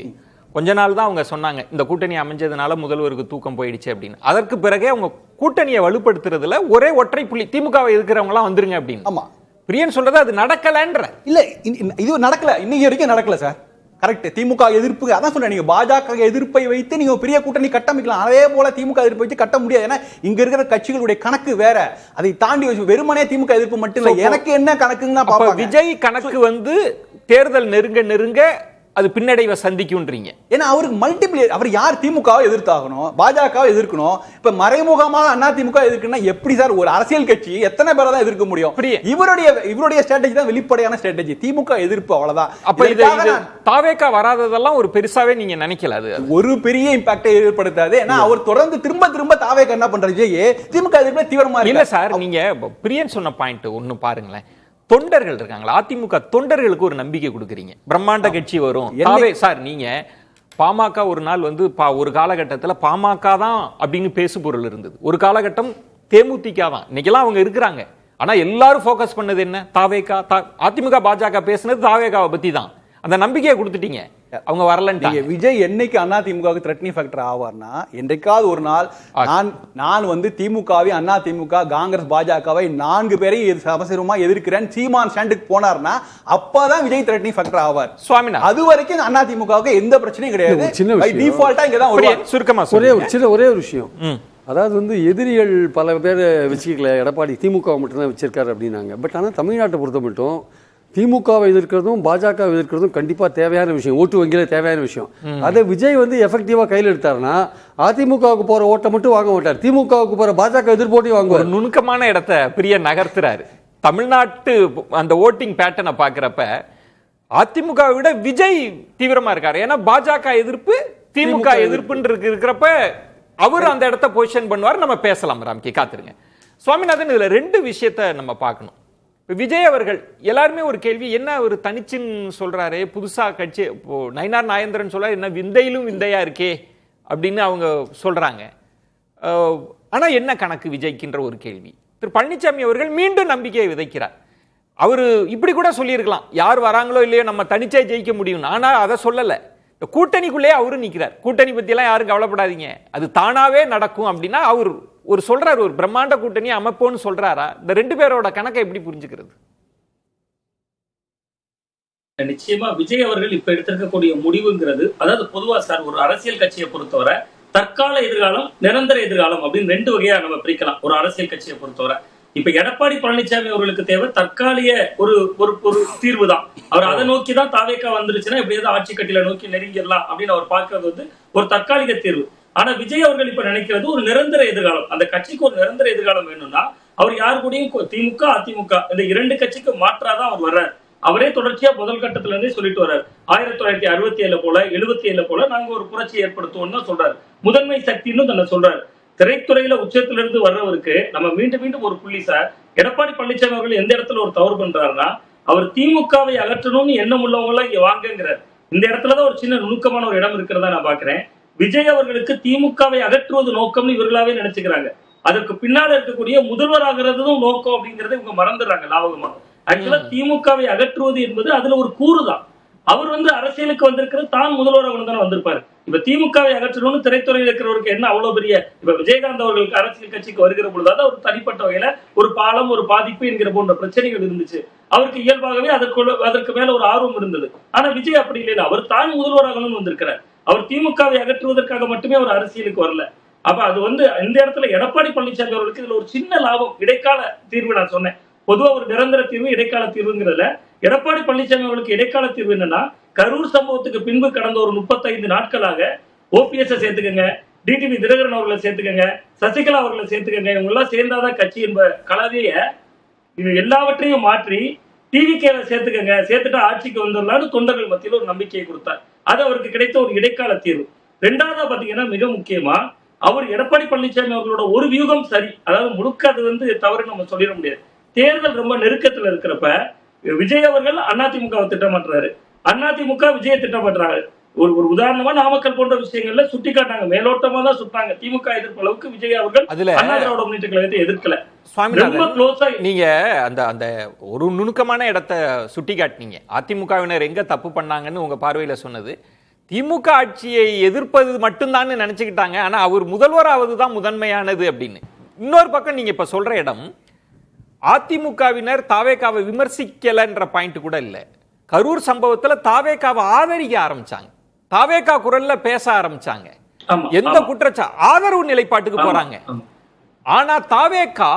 கொஞ்ச நாள் தான் அவங்க சொன்னாங்க இந்த கூட்டணி அமைஞ்சதுனால முதல்வருக்கு தூக்கம் போயிடுச்சு அப்படின்னு. அதற்கு பிறகே அவங்க கூட்டணியை வலுப்படுத்துறதுல ஒரே ஒற்றை புள்ளி, திமுகவை எதிர்க்கிறவங்க எல்லாம் வந்துருங்க அப்படின்னு. ஆமா, பிரியன் சொல்றது அது நடக்கலன்ற. இல்ல, இது நடக்கல, இன்னைக்கு வரைக்கும் நடக்கல சார். கரெக்ட். திமுக எதிர்ப்பு, அதான் சொல்றேன், நீங்க பாஜக எதிர்ப்பை வைத்து நீங்க பெரிய கூட்டணி கட்டமைக்கலாம். அதே போல திமுக எதிர்ப்பை வைத்து கட்ட முடியாது. ஏன்னா இங்க இருக்கிற கட்சிகளுடைய கணக்கு வேற. அதை தாண்டி வெறுமனே திமுக எதிர்ப்பு மட்டும் இல்ல, எனக்கு என்ன கணக்குன்னா பாப்பாங்க. விஜய் கணக்கு வந்து தேர்தல் நெருங்க நெருங்க அது பின்னடைவை சந்திக்கும்ன்றீங்க. ஏன்னா அவருக்கு மல்டிபிள், அவர் யார் திமுகவை எதிர்த்தாகணும், பாஜகவை எதிர்க்கணும். இப்ப மறைமுகமாக அதிமுக எதிர்க்கணும்னா எப்படி சார் ஒரு அரசியல் கட்சி எத்தனை பேரை தான் எதிர்க்க முடியும்? இவருடைய ஸ்ட்ராட்டஜி தான் வெளிப்படையான ஸ்ட்ராட்டஜி, திமுக எதிர்ப்பு, அவ்வளவுதான். அப்ப இது தாவேகா வராததெல்லாம் ஒரு பெருசாவே நீங்க நினைக்கல, அது ஒரு பெரிய இம்பாக்டை ஏற்படுத்தாது. ஏன்னா அவர் தொடர்ந்து திரும்ப திரும்ப தாவேகா என்ன பண்றது, திமுக எதிர்ப்பு தீவிரமா இல்ல சார். நீங்க பிரியன் சொன்ன பாயிண்ட் ஒன்னு பாருங்களேன், தொண்டர்கள் இருக்காங்களா, அதிமுக தொண்டர்களுக்கு ஒரு நம்பிக்கை கொடுக்குறீங்க, பிரம்மாண்ட கட்சி வரும் சார். நீங்க பாமக ஒரு நாள் வந்து ஒரு காலகட்டத்தில் பாமக தான் அப்படின்னு பேசு பொருள் இருந்தது, ஒரு காலகட்டம் தேமுதிக தான், இன்னைக்கெல்லாம் அவங்க இருக்கிறாங்க. ஆனா எல்லாரும் ஃபோக்கஸ் பண்ணது என்ன, தாவேகா. அதிமுக பாஜக பேசுனது தாவேகாவை பத்தி தான். அந்த நம்பிக்கையை கொடுத்துட்டீங்க, அவங்க வரலன்ட்டாங்க. விஜய் என்னைக்கு அதிமுகவுக்கு த்ரெட்னிங் ஃபேக்டர் ஆவார்னா, என்றைக்காவது ஒரு நாள் நான் வந்து திமுகவை, அதிமுக, காங்கிரஸ், பாஜகவை 4 பேரையும் சமசரமா எதிர்க்கிறேன் சீமான் ஸ்டாண்டுக்கு போனார்னா அப்பதான் விஜய் த்ரெட்னிங் ஃபேக்டர் ஆவார். சுவாமினா அது வரைக்கும் அதிமுகவுக்கு எந்த பிரச்சனையும் கிடையாது. டிஃபால்ட்டா இங்க தான் சுருக்கமா ஒரே ஒரு விஷயம். அதாவது வந்து எதிரிகள் பல பேர் வச்சுக்கல, எடப்பாடி திமுக மட்டும்தான் வச்சிருக்காரு அப்படின்னாங்க. பட் ஆனால் தமிழ்நாட்டை பொறுத்த மட்டும் திமுகவை எதிர்க்கிறதும் பாஜகவை எதிர்க்கிறதும் கண்டிப்பா தேவையான விஷயம், ஓட்டு வங்கியில தேவையான விஷயம். அதை விஜய் வந்து எஃபெக்டிவா கையில் எடுத்தாருன்னா அதிமுகவுக்கு போற ஓட்டை மட்டும் வாங்க மாட்டார், திமுகவுக்கு போற பாஜக எதிர்ப்போட்டையும் வாங்குவார். நுணுக்கமான இடத்தை பிரிய நகர்த்துறாரு. தமிழ்நாட்டு அந்த ஓட்டிங் பேட்டர்னை பாக்குறப்ப அதிமுகவை விட விஜய் தீவிரமா இருக்காரு. ஏன்னா பாஜக எதிர்ப்பு, திமுக எதிர்ப்புன்னு இருக்கிறப்ப அவர் அந்த இடத்த பொசிஷன் பண்ணுவார். நம்ம பேசலாம் ராம்கி, காத்துருங்க. சுவாமிநாதன், இதுல 2 விஷயத்தை நம்ம பார்க்கணும். விஜய் அவர்கள் எல்லாருமே ஒரு கேள்வி, என்ன ஒரு தனிச்சுன்னு சொல்றாரு, புதுசா கட்சி நயினார் நாகேந்திரன் சொல்றாரு, என்ன விந்தையிலும் விந்தையா இருக்கே அப்படின்னு அவங்க சொல்றாங்க. ஆனா என்ன கணக்கு விஜய்க்குன்ற ஒரு கேள்வி. திரு பழனிசாமி அவர்கள் மீண்டும் நம்பிக்கையை விதைக்கிறார். அவரு இப்படி கூட சொல்லியிருக்கலாம், யார் வராங்களோ இல்லையோ நம்ம தனிச்சே ஜெயிக்க முடியும். ஆனா அதை சொல்லல, கூட்டணிக்குள்ளே அவரு நிக்கிறார். கூட்டணி பத்தி எல்லாம் யாரும் கவலைப்படாதீங்க, அது தானாவே நடக்கும் அப்படின்னா அவர் ஒரு சொல்றாரு, ஒரு பிரம்மாண்ட கூட்டணி அமைப்போன்னு சொல்றாரா? இந்த 2 பேரோட கணக்கை எப்படி புரிஞ்சுக்கிறது? நிச்சயமா விஜய் அவர்கள் இப்ப எடுத்திருக்கக்கூடிய முடிவுங்கிறது, அதாவது பொதுவா சார் ஒரு அரசியல் கட்சியை பொறுத்தவரை தற்கால எதிர்காலம், நிரந்தர எதிர்காலம் அப்படின்னு 2 வகையா நம்ம பிரிக்கலாம் ஒரு அரசியல் கட்சியை பொறுத்தவரை. இப்ப எடப்பாடி பழனிசாமி அவர்களுக்கு தேவை தற்காலிக ஒரு தீர்வு தான். அவர் அதை நோக்கி தான் தாவேகா வந்துருச்சுன்னா எப்படியாவது ஆட்சி கட்டில நோக்கி நெருங்கிடலாம் அப்படின்னு அவர் பார்க்கறது வந்து ஒரு தற்காலிக தீர்வு. ஆனா விஜய் அவர்கள் இப்ப நினைக்கிறது ஒரு நிரந்தர எதிர்காலம். அந்த கட்சிக்கு ஒரு நிரந்தர எதிர்காலம் வேணும்னா அவர் யாரு கூடயும் திமுக, அதிமுக இந்த 2 கட்சிக்கு மாற்றாதான் அவர் வர்றார். அவரே தொடர்ச்சியா முதல் கட்டத்துல இருந்தே சொல்லிட்டு வர்றாரு. 1967 போல 77 போல நாங்க ஒரு புரட்சி ஏற்படுத்துவோம் தான் சொல்றாரு. முதன்மை சக்தின்னு தன்னை சொல்றாரு. திரைத்துறையில உச்சத்திலிருந்து வர்றவருக்கு நம்ம மீண்டும் மீண்டும் ஒரு புள்ளி சார், எடப்பாடி பழனிசாமி அவர்கள் எந்த இடத்துல ஒரு தவறு பண்றாருன்னா, அவர் திமுகவை அகற்றணும்னு எண்ணம் உள்ளவங்க எல்லாம் இங்க வாங்குங்கிறார். இந்த இடத்துலதான் ஒரு சின்ன நுணுக்கமான ஒரு இடம் இருக்கிறதா நான் பாக்குறேன். விஜய் அவர்களுக்கு திமுகவை அகற்றுவது நோக்கம்னு இவர்களாவே நினைச்சுக்கிறாங்க. அதற்கு பின்னால இருக்கக்கூடிய முதல்வர் ஆகிறதும் நோக்கம் அப்படிங்கறத இவங்க மறந்துடுறாங்க லாபகமா. ஆக்சுவலா திமுகவை அகற்றுவது என்பது அதுல ஒரு கூறுதான். அவர் அரசியலுக்கு வந்திருக்கிறது தான் முதல்வராக தானே வந்திருப்பாரு. இப்ப திமுகவை அகற்றணும்னு திரைத்துறையில் இருக்கிறவருக்கு என்ன அவ்வளவு பெரிய, இப்ப விஜயகாந்த் அவர்களுக்கு அரசியல் கட்சிக்கு வருகிற பொழுது ஒரு தனிப்பட்ட வகையில ஒரு பாலம் ஒரு பாதிப்பு என்கிற போன்ற பிரச்சனைகள் இருந்துச்சு. அவருக்கு இயல்பாகவே அதற்கு மேல ஒரு ஆர்வம் இருந்தது. ஆனா விஜய் அப்படி இல்லை. அவர் தான் முதல்வராகணும்னு வந்திருக்கிறார். அவர் திமுகவை அகற்றுவதற்காக மட்டுமே அவர் அரசியலுக்கு வரல. அப்ப அது இந்த இடத்துல எடப்பாடி பழனிசாமி அவர்களுக்கு இதுல ஒரு சின்ன லாபம், இடைக்கால தீர்வு. நான் சொன்னேன் பொதுவா ஒரு நிரந்தர தீர்வு இடைக்கால தீர்வுங்கிறதுல எடப்பாடி பழனிசாமி அவர்களுக்கு இடைக்கால தீர்வு என்னன்னா, கரூர் சம்பவத்துக்கு பின்பு கடந்த ஒரு 35 நாட்களாக ஓபிஎஸ் சேர்த்துக்கங்க, டிடிவி தினகரன் அவர்களை சேர்த்துக்கங்க, சசிகலா அவர்களை சேர்த்துக்கங்க, இவங்க எல்லாம் சேர்ந்தாதான் கட்சி என்ப கலவைய இது எல்லாவற்றையும் மாற்றி டிவிகேல சேர்த்துக்கங்க, சேர்த்துட்டா ஆட்சிக்கு வந்துடலாம்னு தொண்டர்கள் மத்தியில் ஒரு நம்பிக்கையை கொடுத்தார். அது அவருக்கு கிடைத்த ஒரு இடைக்கால தீர்வு. ரெண்டாவதா பாத்தீங்கன்னா மிக முக்கியமா அவர் எடப்பாடி பழனிசாமி அவர்களோட ஒரு வியூகம் சரி, அதாவது முழுக்க அது தவறு நம்ம சொல்லிட முடியாது. தேர்தல் ரொம்ப நெருக்கத்துல இருக்கிறப்ப விஜய் அவர்கள் அதிமுகவை திட்டம் பண்றாரு, அதிமுக விஜய திட்டம் பண்றாரு. ஒரு உதாரணமா நாமக்கல் போன்ற விஷயங்கள்ல சுட்டி காட்டாங்க, மேலோட்டமா தான் சுட்டாங்க. திமுக எதிர்ப்பு அளவுக்கு விஜய் அவர்கள் அண்ணா திராவிட முன்னேற்ற கழகத்தை எதிர்க்கல. ரொம்ப க்ளோஸா நீங்க அந்த ஒரு நுணுக்கமான இடத்தை சுட்டி காட்டினீங்க. அதிமுகவினர் எங்க தப்பு பண்ணாங்கன்னு உங்க பார்வையில சொன்னது, திமுக ஆட்சியை எதிர்ப்பது மட்டும்தான் நினைச்சுக்கிட்டாங்க, ஆனா அவர் முதல்வராவது தான் முதன்மையானது அப்படின்னு. இன்னொரு பக்கம் நீங்க இப்ப சொல்ற இடம், அதிமுகவினர் தாவேகாவை விமர்சிக்கலன்ற பாயிண்ட் கூட இல்ல. கரூர் சம்பவத்துல தாவேகாவை ஆதரிக்க ஆரம்பிச்சாங்க, தாவேகா குரல்ல பேச ஆரம்பிச்சாங்க. எந்த ஆதரவு நிலைப்பாட்டுக்கு போறாங்க. ஆனா தாவேகா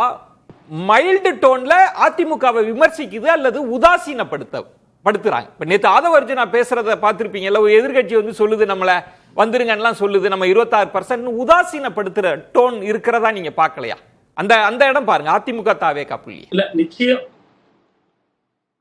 மைல்டு டோன்ல அதிமுகவை விமர்சிக்குது அல்லது உதாசீனப்படுத்துறாங்க. இப்ப நேத்து ஆதவர்ஜுனா பேசுறத பார்த்திருப்பீங்கல்ல, ஒரு எதிர்கட்சி சொல்லுது நம்மள வந்துருங்க சொல்லுது, நம்ம 26% உதாசீனப்படுத்துற டோன் இருக்கிறதா நீங்க பாக்கலையா? அந்த இடம் பாருங்க, அதிமுக தாவேகா புள்ளி இல்ல. நிச்சயம்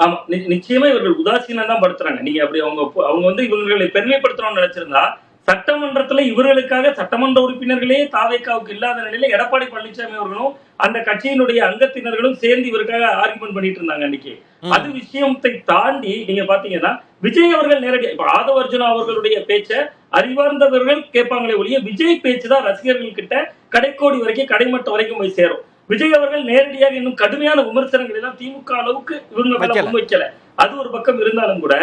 ஆமா, நிச்சயமா இவர்கள் உதாசீனம் தான் படுத்துறாங்க. நீங்க அப்படி அவங்க இவர்களை பெருமைப்படுத்தணும்னு நினைச்சிருந்தா சட்டமன்றத்துல இவர்களுக்காக சட்டமன்ற உறுப்பினர்களே தாவேகாவுக்கு இல்லாத நிலையில எடப்பாடி பழனிசாமி அவர்களும் அந்த கட்சியினுடைய அங்கத்தினர்களும் சேர்ந்து இவருக்காக ஆர்குமெண்ட் பண்ணிட்டு இருந்தாங்க அன்னைக்கு. அது விஷயத்தை தாண்டி நீங்க பாத்தீங்கன்னா விஜய் அவர்கள் நேரடியா இப்ப ஆதவர்ஜுனா அவர்களுடைய பேச்ச அறிவார்ந்தவர்கள் கேட்பாங்களே ஒழிய விஜய் பேச்சு தான் ரசிகர்கள் கிட்ட கடைக்கோடி வரைக்கும் கடைமட்டம் வரைக்கும் போய் சேரும். விஜய் அவர்கள் நேரடியாக இன்னும் கடுமையான விமர்சனங்கள் எல்லாம் திமுக அளவுக்கு இவங்க முன்வைக்கல. அது ஒரு பக்கம் இருந்தாலும் கூட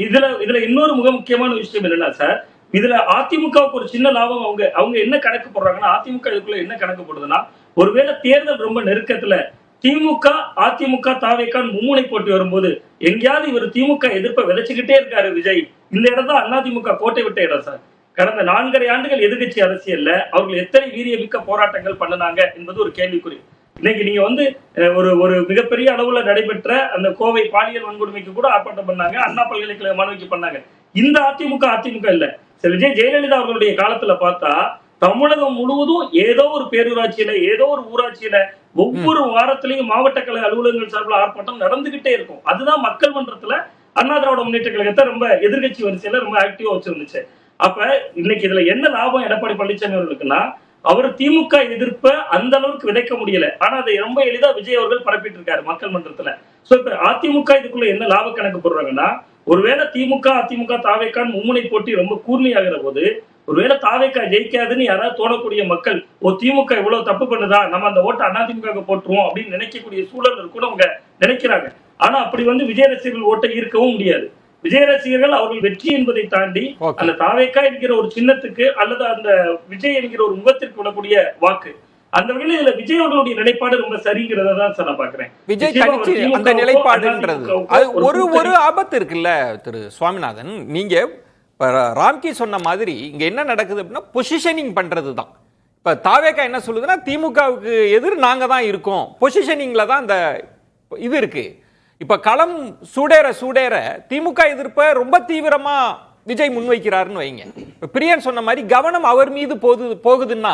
இதுல இன்னொரு மிக முக்கியமான விஷயம் என்னன்னா சார், இதுல அதிமுகவுக்கு ஒரு சின்ன லாபம். அவங்க என்ன கணக்கு போடுறாங்கன்னா, அதிமுக இதுக்குள்ள என்ன கணக்கு போடுதுன்னா, ஒருவேளை தேர்தல் ரொம்ப நெருக்கத்துல திமுக அதிமுக தாவேகா மும்முனை போட்டி வரும்போது எங்கேயாவது இவர் திமுக எதிர்ப்பை விதைச்சுக்கிட்டே இருக்காரு விஜய், இந்த இடம் தான் அதிமுக கோட்டை விட்ட இடம் சார். கடந்த 4.5 ஆண்டுகள் எதிர்கட்சி அரசியல்ல அவர்கள் எத்தனை வீரியமிக்க போராட்டங்கள் பண்ணினாங்க என்பது ஒரு கேள்விக்குறி. இன்னைக்கு நீங்க ஒரு மிகப்பெரிய அளவுல நடைபெற்ற அந்த கோவை பாலியல் வன்கொடுமைக்கு கூட ஆர்ப்பாட்டம் பண்ணாங்க, அண்ணா பல்கலைக்கழக மாணவிக்கு பண்ணாங்க. இந்த அதிமுக இல்ல. விஜய் ஜெயலலிதா அவர்களுடைய காலத்துல பார்த்தா தமிழகம் முழுவதும் ஏதோ ஒரு பேரூராட்சியில ஏதோ ஒரு ஊராட்சியில ஒவ்வொரு வாரத்திலையும் மாவட்ட கழக அலுவலகங்கள் சார்பில் ஆர்ப்பாட்டம் நடந்துகிட்டே இருக்கும். அதுதான் மக்கள் மன்றத்துல அண்ணா திராவிட முன்னேற்ற கழகத்தை ரொம்ப எதிர்கட்சி வரிசையில ரொம்ப ஆக்டிவா வச்சிருந்துச்சு. அப்ப இன்னைக்கு இதுல என்ன லாபம் எடப்பாடி பழனிசாமி அவர்களுக்குன்னா, அவர் திமுக எதிர்ப்ப அந்த அளவுக்கு விதைக்க முடியல, ஆனா அதை ரொம்ப எளிதா விஜய் அவர்கள் பரப்பிட்டு இருக்காரு மக்கள் மன்றத்துல. சோ இப்ப அதிமுக இதுக்குள்ள என்ன லாப கணக்கு போடுறாங்கன்னா, ஒருவேளை திமுக அதிமுக தாவேகான் மும்முனை போட்டி ரொம்ப கூர்மையாகிற போது ஒருவேளை தாவேகா ஜெயிக்காதுன்னு யாராவது தோணக்கூடிய மக்கள், திமுக இவ்வளவு தப்பு பண்ணுதா, நம்ம அந்த ஓட்டை அதிமுக போட்டுருவோம் அப்படின்னு நினைக்கக்கூடிய சூழல் கூட அவங்க நினைக்கிறாங்க. ஆனா அப்படி விஜய் ரசிகர்கள் ஓட்டை ஈர்க்கவும் முடியாது. விஜய் ரசிகர்கள் அவர்கள் வெற்றி என்பதை தாண்டி அந்த தாவேகா என்கிற ஒரு சின்னத்துக்கு அல்லது அந்த விஜய் என்கிற ஒரு முகத்திற்கு விடக்கூடிய வாக்கு, அந்த வகையில் இதுல விஜய் அவர்களுடைய நிலைப்பாடு ரொம்ப சரிங்கிறத தான் சார் நான் பாக்குறேன். விஜய் அந்த நிலைப்பாடுன்றது ஒரு ஆபத்து இருக்குல்ல திரு சுவாமிநாதன். நீங்க ராம்கி சொன்ன மாதிரி இங்க என்ன நடக்குது அப்படின்னா, பொசிஷனிங் பண்றது தான். இப்ப தாவேகா என்ன சொல்லுதுன்னா, திமுகவுக்கு எதிர் நாங்க தான் இருக்கோம், பொசிஷனிங்ல தான் அந்த இது இருக்கு. இப்ப களம் சூடேற திமுக எதிர்ப்ப ரொம்ப தீவிரமா விஜய் முன்வைக்கிறாருன்னு வைங்க. பிரியன் சொன்ன மாதிரி கவனம் அவர் மீது போகுதுன்னா,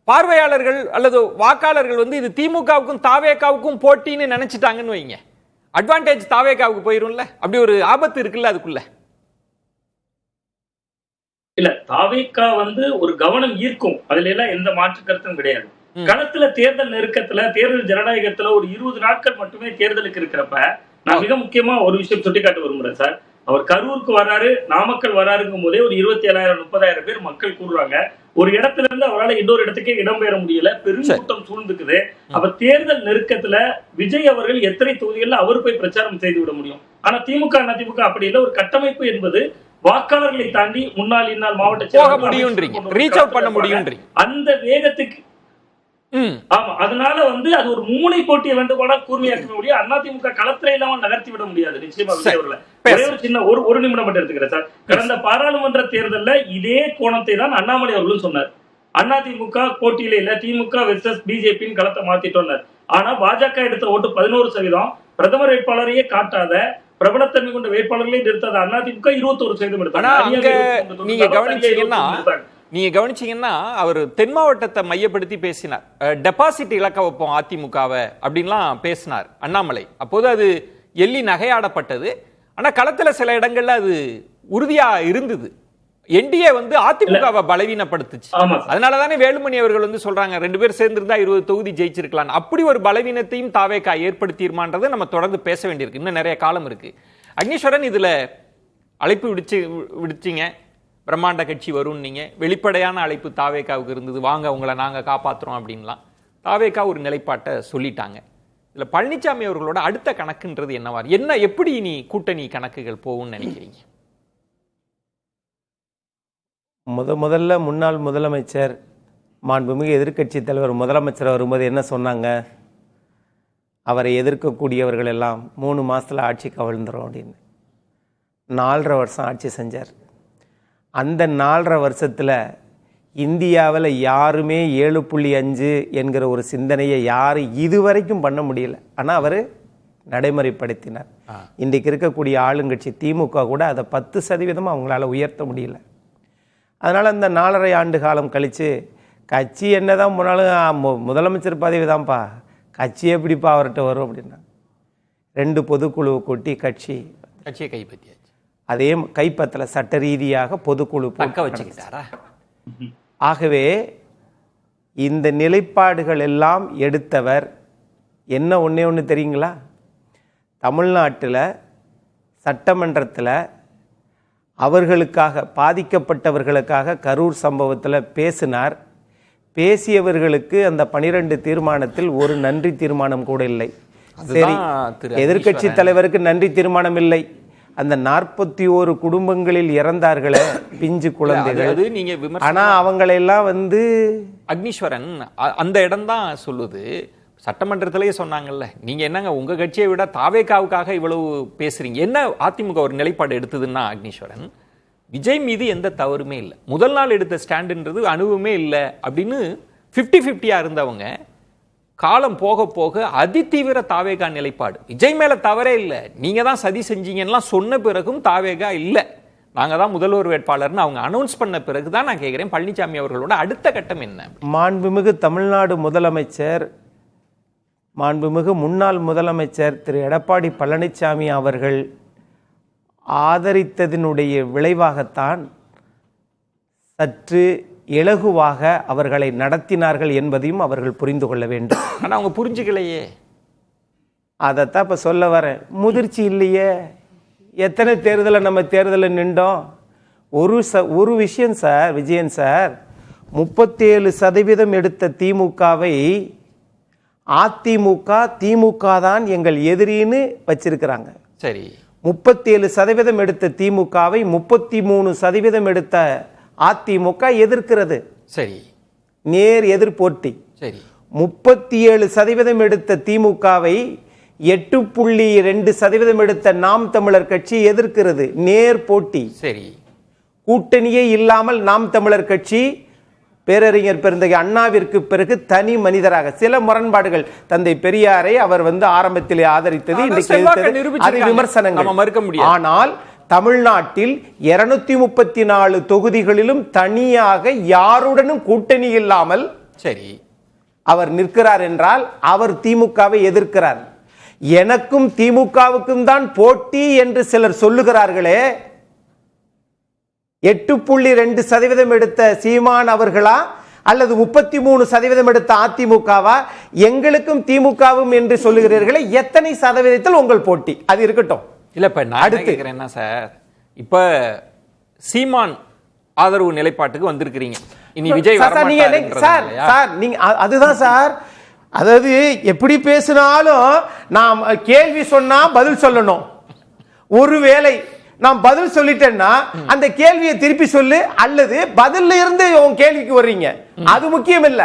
பார்வையாளர்கள் அல்லது வாக்காளர்கள் இது திமுகவுக்கும் தாவேகாவுக்கும் போட்டின்னு நினைச்சிட்டாங்கன்னு வைங்க, அட்வான்டேஜ் தாவேகாவுக்கு போயிரும்ல. அப்படி ஒரு ஆபத்து இருக்குல்ல அதுக்குள்ள. இல்ல, தாவேகா ஒரு கவனம் ஈர்க்கும், அதுல எல்லாம் எந்த மாற்று கருத்தும் கிடையாது. களத்துல தேர்தல் நெருக்கத்துல தேர்தல் ஜனநாயகத்துல ஒரு 20 நாட்கள் மட்டுமே தேர்தலுக்கு இருக்கிறப்ப நான் மிக முக்கியமா ஒரு விஷயம் சுட்டிக்காட்ட விரும்புறேன் சார். அவர் கரூருக்கு வராரு, நாமக்கல் வராருங்கும் போதே ஒரு 27,000 30,000 பேர் மக்கள் கூடுறாங்க. ஒரு இடத்துல இருந்து அவரால் இன்னொரு இடத்துக்கே இடம்பெயர முடியல, பெருங்கூட்டம் சூழ்ந்துக்குது. அப்ப தேர்தல் நெருக்கத்துல விஜய் அவர்கள் எத்தனை தொகுதிகள்ல அவர் போய் பிரச்சாரம் செய்து விட முடியும்? ஆனா திமுக அதிமுக அப்படி இல்லை. ஒரு கட்டமைப்பு என்பது வாக்காளர்களை தாண்டி முன்னாள் இந்நாள் மாவட்ட போக முடியும்ன்றீங்க, ரீச் அவுட் பண்ண முடியும்ன்றீங்க. அந்த வேகத்துக்கு ஆமா, அதனால அது ஒரு மும்முனை போட்டியை வேண்டுமானால் கூர்மையாக்க முடியும். அதிமுக களத்தில இல்லாம நகர்த்தி விட முடியாது நிச்சயமா. ஒரே ஒரு சின்ன ஒரு நிமிடம் மட்டும் எடுத்துக்கிறேன் சார். கடந்த பாராளுமன்ற தேர்தல்ல இதே கோணத்தை தான் அண்ணாமலை அவர்களும் சொன்னார். அதிமுக போட்டியில இல்ல, திமுக வெர்சஸ் பிஜேபின்னு களத்தை மாத்திட்டோம். ஆனா பாஜக எடுத்த ஓட்டு 11%, பிரதமர் வேட்பாளரையே காட்டாத பிரபலத்தன்மை கொண்ட வேட்பாளர்களே நிறுத்தாத அதிமுக 21% எடுத்தாங்க. நீங்க கவனிச்சீங்கன்னா அவர் தென் மாவட்டத்தை மையப்படுத்தி பேசினார். டெபாசிட் இழக்க வைப்போம் அதிமுகவை அப்படின்லாம் பேசினார் அண்ணாமலை. அப்போது அது எள்ளி நகையாடப்பட்டது. ஆனா களத்துல சில இடங்கள்ல அது உறுதியா இருந்தது. என்டிஏ அதிமுகவை பலவீனப்படுத்துச்சு. அதனாலதானே வேலுமணி அவர்கள் சொல்றாங்க 2 பேர் சேர்ந்திருந்தா 20 தொகுதி ஜெயிச்சிருக்கலாம். அப்படி ஒரு பலவீனத்தையும் தாவேகா ஏற்படுத்தியிருமான்றதை நம்ம தொடர்ந்து பேச வேண்டியிருக்கு. இன்னும் நிறைய காலம் இருக்கு. அக்னீஸ்வரன், இதுல அழைப்பு விடுச்சிங்க, பிரம்மாண்ட கட்சி வரும், நீங்க வெளிப்படையான அழைப்பு தாவேகாவுக்கு இருந்தது, வாங்க உங்களை நாங்க காப்பாத்துறோம் அப்படின்லாம். தாவேகா ஒரு நிலைப்பாட்டை சொல்லிட்டாங்க. இதுல பழனிசாமி அவர்களோட அடுத்த கணக்குன்றது என்ன எப்படி நீ கூட்டணி கணக்குகள் போகும்னு நினைக்கிறீங்க? முதல்ல முன்னாள் முதலமைச்சர் மாண்புமிகு எதிர்க்கட்சி தலைவர் முதலமைச்சர் வரும்போது என்ன சொன்னாங்க? அவரை எதிர்க்கக்கூடியவர்கள் எல்லாம் 3 மாசத்துல ஆட்சி கவிழ்ந்துரும் அப்படின்னு. 4.5 வருஷம் ஆட்சி செஞ்சார். அந்த 4.5 வருஷத்தில் இந்தியாவில் யாருமே 7.5 என்கிற ஒரு சிந்தனையை யாரும் இதுவரைக்கும் பண்ண முடியல. ஆனால் அவர் நடைமுறைப்படுத்தினார். இன்றைக்கு இருக்கக்கூடிய ஆளுங்கட்சி திமுக கூட அதை 10% அவங்களால உயர்த்த முடியல. அதனால் அந்த 4.5 ஆண்டு காலம் கழித்து கட்சி என்ன தான் போனாலும் முதலமைச்சர் பதவி தான்ப்பா, கட்சி எப்படிப்பா அவர்கிட்ட வரும் அப்படின்னா 2 பொதுக்குழுவை கொட்டி கட்சியை கைப்பற்றியாச்சு. அதே கைப்பற்றல, சட்ட ரீதியாக பொதுக்குழு பக்க வச்சுக்கிட்டாரா? ஆகவே இந்த நிலைப்பாடுகள் எல்லாம் எடுத்தவர் என்ன ஒன்று தெரியுங்களா? தமிழ்நாட்டில் சட்டமன்றத்தில் அவர்களுக்காக பாதிக்கப்பட்டவர்களுக்காக கரூர் சம்பவத்தில் பேசினார். பேசியவர்களுக்கு அந்த 12 தீர்மானத்தில் ஒரு நன்றி தீர்மானம் கூட இல்லை. சரி, எதிர்க்கட்சி தலைவருக்கு நன்றி தீர்மானம் இல்லை. அந்த 41 குடும்பங்களில் இறந்தார்களே பிஞ்சு குழந்தைகள், ஆனா அவங்களெல்லாம் அக்னீஸ்வரன் அந்த இடம் தான் சொல்லுது. சட்டமன்றத்திலேயே சொன்னாங்கல்ல, நீங்க என்னங்க உங்க கட்சியை விட தாவேகாவுக்காக இவ்வளவு பேசுறீங்க, என்ன அதிமுக ஒரு நிலைப்பாடு எடுத்ததுன்னா அக்னீஸ்வரன், விஜய் மீது எந்த தவறுமே இல்லை, முதல் நாள் எடுத்த ஸ்டாண்டுன்றது அனுபவமே இல்லை அப்படின்னு 50-50 இருந்தவங்க காலம் போக போக அதிதீவிர தாவேகா நிலைப்பாடு. விஜய் மேல தவறே இல்லை, நீங்க தான் சதி செஞ்சீங்கன்னா சொன்ன பிறகும் தாவேகா இல்லை, நாங்க தான் முதல்வர் வேட்பாளர்னு அவங்க அனௌன்ஸ் பண்ண பிறகுதான் நான் கேட்கிறேன், பழனிசாமி அவர்களோட அடுத்த கட்டம் என்ன? மாண்புமிகு தமிழ்நாடு முதலமைச்சர், மாண்புமிகு முன்னாள் முதலமைச்சர் திரு எடப்பாடி பழனிசாமி அவர்கள் ஆதரித்ததினுடைய விளைவாகத்தான் சற்று இலகுவாக அவர்களை நடத்தினார்கள் என்பதையும் அவர்கள் புரிந்து கொள்ள வேண்டும். ஆனால் அவங்க புரிஞ்சுக்கலையே, அதைத்தான் இப்போ சொல்ல வரேன். முதிர்ச்சி இல்லையே. எத்தனை தேர்தலை நம்ம தேர்தலில் நின்றோம். ஒரு விஷயம் சார், விஜயன் சார், 37% எடுத்த திமுகவை அதிமுக திமுக தான் எங்கள் எதிரின்னு வச்சிருக்கிறாங்க. சரி, 37% எடுத்த திமுகவை 33% எடுத்த அதிமுக எதிர்க்கிறது. சரி, நேர் எதிர்போட்டி. சரி, 37% எடுத்த திமுகவை 8.2% எடுத்த நாம் தமிழர் கட்சி எதிர்க்கிறது. நேர் போட்டி. சரி, கூட்டணியே இல்லாமல் நாம் தமிழர் கட்சி பேரறிஞர் பெருந்தகை அண்ணாவிற்கு பிறகு தனி மனிதராக சில முரண்பாடுகள், தந்தை பெரியாரை அவர் ஆரம்பத்திலே ஆதரித்தது, அது விமர்சனங்கள். ஆனால் தமிழ்நாட்டில் 234 தொகுதிகளிலும் தனியாக யாருடனும் கூட்டணி இல்லாமல் சரி அவர் நிற்கிறார் என்றால் அவர் திமுகவை எதிர்க்கிறார். எனக்கும் திமுகவுக்கும் தான் போட்டி என்று சிலர் சொல்லுகிறார்களே, 8.2% எடுத்த சீமான் அவர்களா அல்லது 33% எடுத்த அதிமுகவா? எங்களுக்கும் திமுகவும் என்று சொல்லுகிறீர்களே, எத்தனை சதவீதத்தில் உங்கள் போட்டி? அது இருக்கட்டும். இல்ல இப்ப நான் கேட்கிறேன் என்ன சார், இப்ப சீமான் ஆதரவு நிலைப்பாட்டுக்கு வந்திருக்கிறீங்க, இனி விஜய் சார் நீங்க அதுதான் சார், அதாவது எப்படி பேசினாலும் நாம் கேள்வி சொன்னா பதில் சொல்லணும். ஒருவேளை நான் பதில் சொல்லிட்டேன்னா அந்த கேள்வியை திருப்பி சொல்லு, அல்லது பதில்ல இருந்து உன் கேள்விக்கு வர்றீங்க, அது முக்கியம் இல்ல.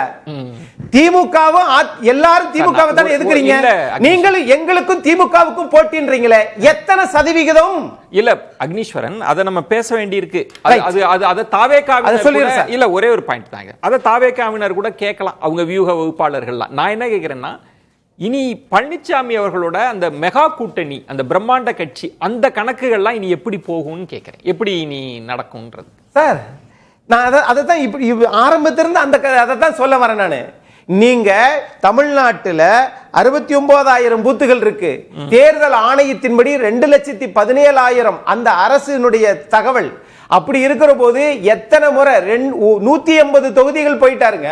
திமுகவும் எல்லாரும் திமுகவை தானே எதுக்குறீங்க, நீங்களும் எங்களுக்கும் திமுகவுக்கும் போட்டின்றீங்களே, எத்தனை சதவிகிதம்? இல்ல அக்னீஸ்வரன், அதை நம்ம பேச வேண்டியிருக்கு. அது தாவேகாவினர் இல்ல, ஒரே ஒரு பாயிண்ட் தாங்க, அதை தாவேகாவினர் கூட கேட்கலாம், அவங்க வியூக வகுப்பாளர்கள்லாம். நான் என்ன கேட்கிறேன்னா, இனி பழனிசாமி அவர்களோட அந்த மெகா கூட்டணி, அந்த பிரம்மாண்ட கட்சி, அந்த கணக்குகள்லாம் இனி எப்படி போகும்னு கேட்கிறேன், எப்படி இனி நடக்கும்ன்றது. சார் நான் அதை தான் இப்படி ஆரம்பத்திலிருந்து அதை தான் சொல்ல வரேன் நான். நீங்க தமிழ்நாட்டுல 69,000 பூத்துகள் இருக்கு. தேர்தல் ஆணையத்தின்படி 2,17,000 அந்த அரசினுடைய தகவல். அப்படி இருக்கிற போது எத்தனை முறை 180 தொகுதிகள் போயிட்டாருங்க.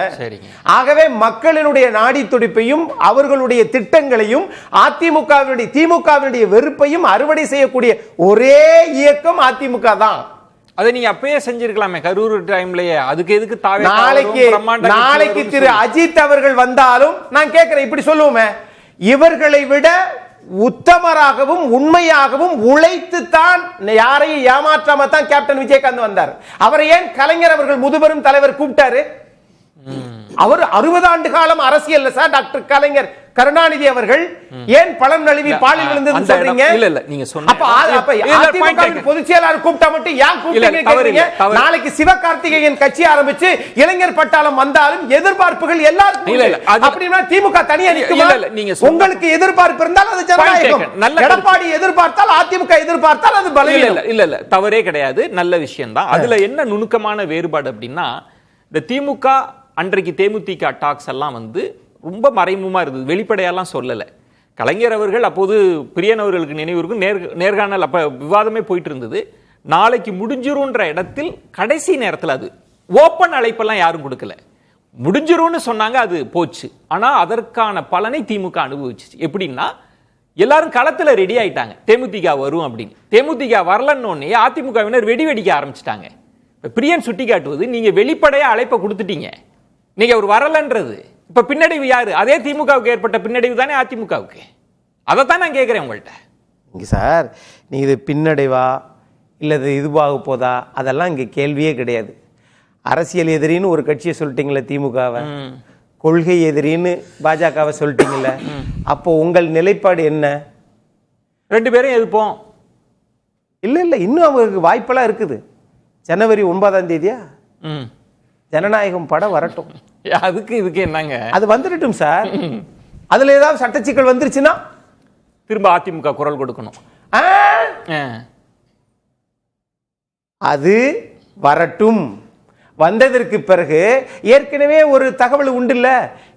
ஆகவே மக்களினுடைய நாடி துடிப்பையும் அவர்களுடைய திட்டங்களையும் திமுகவினுடைய வெறுப்பையும் அறுவடை செய்யக்கூடிய ஒரே இயக்கம் அதிமுக தான். அதை நீங்க அப்பயே செஞ்சிருக்கலாமே கரூர் டைம்லயே, அதுக்கு எதுக்கு நாளைக்கு திரு அஜித் அவர்கள் வந்தாலும் நான் கேட்கிறேன், இப்படி சொல்லுவோமே, இவர்களை விட உத்தமராகவும் உண்மையாகவும் உழைத்து தான் யாரையும் ஏமாற்றாம தான் கேப்டன் விஜயகாந்த் வந்தார். அவரை ஏன் கலைஞர் அவர்கள் முதுபெரும் தலைவர் கூப்பிட்டாரு? அவர் 60 ஆண்டு காலம் அரசியல் சார். டாக்டர் கலைஞர் கருணாநிதி அவர்கள் ஏன் பழம் நழுவி பாலில் விழுந்ததுன்னு சொல்றீங்க? இல்ல இல்ல, நீங்க சொன்ன பொதுச் செயலாளர் கூப்பிட்டா மட்டும் ஏன் கூப்பிட்டீங்க? நாளைக்கு சிவகார்த்திகேயன் கட்சி ஆரம்பிச்சு இளைஞர் பட்டாளம் வந்தாலும் எதிர்பார்ப்புகள் எல்லாருக்கும் அப்படின்னா திமுக தனியா நிக்குமா? உங்களுக்கு எதிர்பார்ப்பு இருந்தால் அது ஜனநாயகம். எடப்பாடி எதிர்பார்த்தால் அதிமுக எதிர்பார்த்தால் அது பலவீனம். இல்ல இல்ல, தவறே கிடையாது, நல்ல விஷயம் தான். அதுல என்ன நுணுக்கமான வேறுபாடு அப்படின்னா, இந்த திமுக அன்றைக்கு தேமுதிக டாக்ஸ் எல்லாம் வந்து ரொம்ப மறைமுகமா இருந்தது, வெளிப்படையெல்லாம் சொல்லலை. கலைஞர் அவர்கள் அப்போது பிரியன் அவர்களுக்கு நினைவுக்கு நேர்காணல் அப்ப விவாதமே போயிட்டு இருந்தது. நாளைக்கு முடிஞ்சிரும்ன்ற இடத்தில் கடைசி நேரத்தில் அது ஓப்பன் அழைப்பெல்லாம் யாரும் கொடுக்கல, முடிஞ்சிரும்னு சொன்னாங்க, அது போச்சு. ஆனா அதற்கான பலனை திமுக அனுபவிச்சு. எப்படின்னா, எல்லாரும் களத்துல ரெடி ஆயிட்டாங்க, தேமுதிக வரும் அப்படின்னு. தேமுதிக வரலன்னு அதிமுகவினர் வெடி வெடிக்க ஆரம்பிச்சிட்டாங்க. பிரியன் சுட்டி காட்டுவது, நீங்க வெளிப்படையா அழைப்பை கொடுத்துட்டீங்க, நீங்க அவர் வரலன்றது. இப்ப பின்னடைவு யாரு? அதே திமுகவுக்கு ஏற்பட்ட பின்னடைவு தானே அதிமுகவுக்கு. அதைத்தான் நான் கேட்கிறேன் உங்கள்கிட்ட. சார், நீங்க இது பின்னடைவா இல்லது இதுவாக போதா, அதெல்லாம் இங்க கேள்வியே கிடையாது. அரசியல் எதிரின்னு ஒரு கட்சியை சொல்லிட்டீங்களே திமுகவை, கொள்கை எதிரின்னு பாஜகவை சொல்லிட்டீங்கல்ல, அப்போ உங்கள் நிலைப்பாடு என்ன? 2 பேரும் எதிர்ப்போம். இல்ல இல்ல, இன்னும் அவங்களுக்கு வாய்ப்பெல்லாம் இருக்குது. ஜனவரி 9ஆம் தேதியா ஜனநாயகம் படம் வரட்டும். அதுக்கு இதுக்கு என்னங்க, அது வந்துடட்டும் சார். அதுல ஏதாவது சட்டச்சிக்கல் வந்துருச்சுன்னா திரும்ப அதிமுக குரல் கொடுக்கணும். அது வரட்டும். வந்ததற்கு பிறகு ஏற்கனவே ஒரு தகவல் உண்டு இல்ல,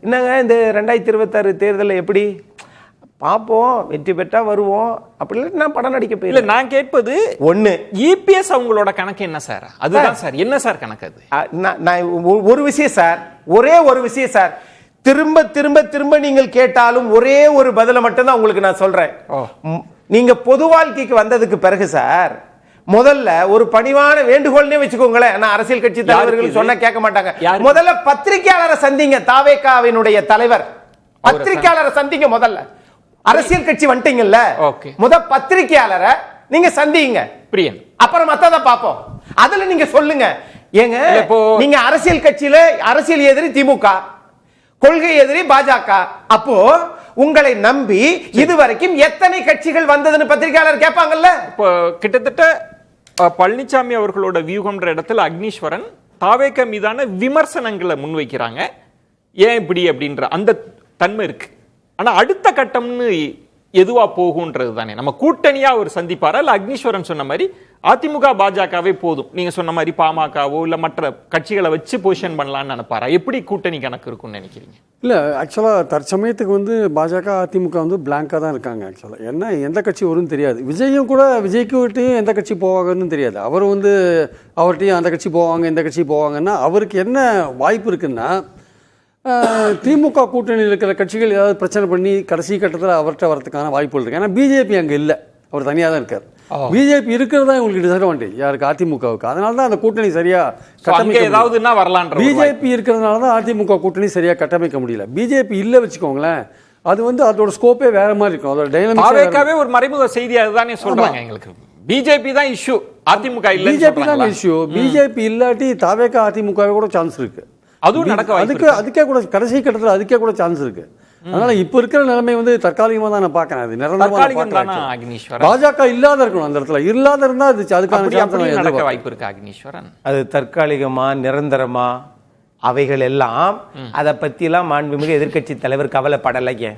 என்னங்க இந்த 2026 தேர்தலில் எப்படி பார்ப்போம், வெற்றி பெற்றா வருவோம், அப்படி இல்லை நான் படம் நடிக்க போயில. நான் கேட்பது ஒண்ணு, இபிஎஸ் அவங்களோட கணக்கு என்ன சார்? அதுதான் சார், என்ன சார் கணக்கு அது? நான் ஒரு விஷயம் சார், ஒரே ஒரு விஷயம் சார், திரும்ப திரும்ப திரும்ப நீங்கள் கேட்டாலும் ஒரே ஒரு பதில மட்டும் தான் உங்களுக்கு நான் சொல்றேன். நீங்க பொது வாழ்க்கைக்கு வந்ததுக்கு பிறகு சார், முதல்ல ஒரு பணிவான வேண்டுகோள்னே வச்சுக்கோங்களேன், நான் அரசியல் கட்சி தலைவர்கள் சொன்னா கேட்க மாட்டாங்க, முதல்ல பத்திரிகையாளரை சந்திங்க. தாவேகாவினுடைய தலைவர் பத்திரிகையாளரை சந்திங்க. முதல்ல அரசியல் கட்சி வந்துட்டீங்கல்ல, பத்திரிகையாளரை நீங்க சந்திங்க பிரியன், அப்புறம் மத்தத பாப்போம். அதுல நீங்க சொல்லுங்க, ஏங்க நீங்க அரசியல் கட்சியில அரசியல் எதிரி திமுக, கொள்கை எதிரி பாஜக, அப்போ உங்களை நம்பி இதுவரைக்கும் எத்தனை கட்சிகள் வந்ததுன்னு பத்திரிகையாளர் கேட்பாங்கல்ல. இப்போ கிட்டத்தட்ட பழனிசாமி அவர்களோட வியூகம்ன்ற இடத்துல அக்னீஸ்வரன் தாவேக மீதான விமர்சனங்களை முன்வைக்கிறாங்க. ஏன் இப்படி அப்படின்ற அந்த தன்மை இருக்கு. ஆனா அடுத்த கட்டம்னு எதுவா போகும்ன்றது தானே, நம்ம கூட்டணியா ஒரு சந்திப்பாரா, இல்ல அக்னீஸ்வரன் சொன்ன மாதிரி அதிமுக பாஜகவே போதும், நீங்க சொன்ன மாதிரி பாமகவோ இல்ல மற்ற கட்சிகளை வச்சு பொசிஷன் பண்ணலாம்னு நினைப்பாரா? எப்படி கூட்டணி கணக்கு இருக்கும்னு நினைக்கிறீங்க? இல்ல ஆக்சுவலா தற்சமயத்துக்கு வந்து பாஜக அதிமுக வந்து பிளாங்கா தான் இருக்காங்க. ஆக்சுவலா என்ன எந்த கட்சி வரும்னு தெரியாது. விஜயும் கூட விஜய்க்கிட்டையும் எந்த கட்சி போவாங்கன்னு தெரியாது. அவர் வந்து அவர்கிட்டையும் அந்த கட்சி போவாங்க இந்த கட்சி போவாங்கன்னா, அவருக்கு என்ன வாய்ப்பு இருக்குன்னா, திமுக கூட்டணியில் இருக்கிற கட்சிகள் ஏதாவது பிரச்சனை பண்ணி கடைசி கட்டத்தில் அவர்கிட்ட வரதுக்கான வாய்ப்புகள் இருக்குது. ஏன்னா பிஜேபி அங்கே இல்லை. அவர் தனியாக தான் இருக்கார். பிஜேபி இருக்கிறது தான் உங்களுக்கு டிஸ்அட்வான்டேஜ் யாருக்கு, அதிமுகவுக்கு. அதனால தான் அந்த கூட்டணி சரியா ஏதாவதுன்னா வரலான்ற பிஜேபி இருக்கிறதுனால தான் அதிமுக கூட்டணி சரியா கட்டமைக்க முடியல. பிஜேபி இல்லை வச்சுக்கோங்களேன், அது வந்து அதோட ஸ்கோப்பே வேற மாதிரி இருக்கும். அதோட டைனமிக்ஸாவே ஒரு மறைமுக செய்தி அதுதானே சொல்றாங்க. எங்களுக்கு பிஜேபி தான் இஷ்யூ, அதிமுக இல்ல. பிஜேபி தான் இஷ்யூ. பிஜேபி இல்லாட்டி தாவேகா அதிமுகவே கூட சான்ஸ் இருக்கு. அதுவும் நடக்க அதுக்கே கூட கடைசி கட்டத்தில் அதுக்கே கூட சான்ஸ் இருக்கு. அதனால இப்ப இருக்கிற நிலைமை வந்து தற்காலிகமா தான் நான் பாக்கிறேன். அது நிரந்தரமா பாஜக இல்லாத இருக்கணும் அந்த இடத்துல. இல்லாத இருந்தா அதுக்கான வாய்ப்பு இருக்கு அக்னீஸ்வரன். அது தற்காலிகமா நிரந்தரமா அவைகள் எல்லாம் அதை பற்றிலாம் மாண்புமிகு எதிர்க்கட்சி தலைவர் கவலைப்படலைங்க.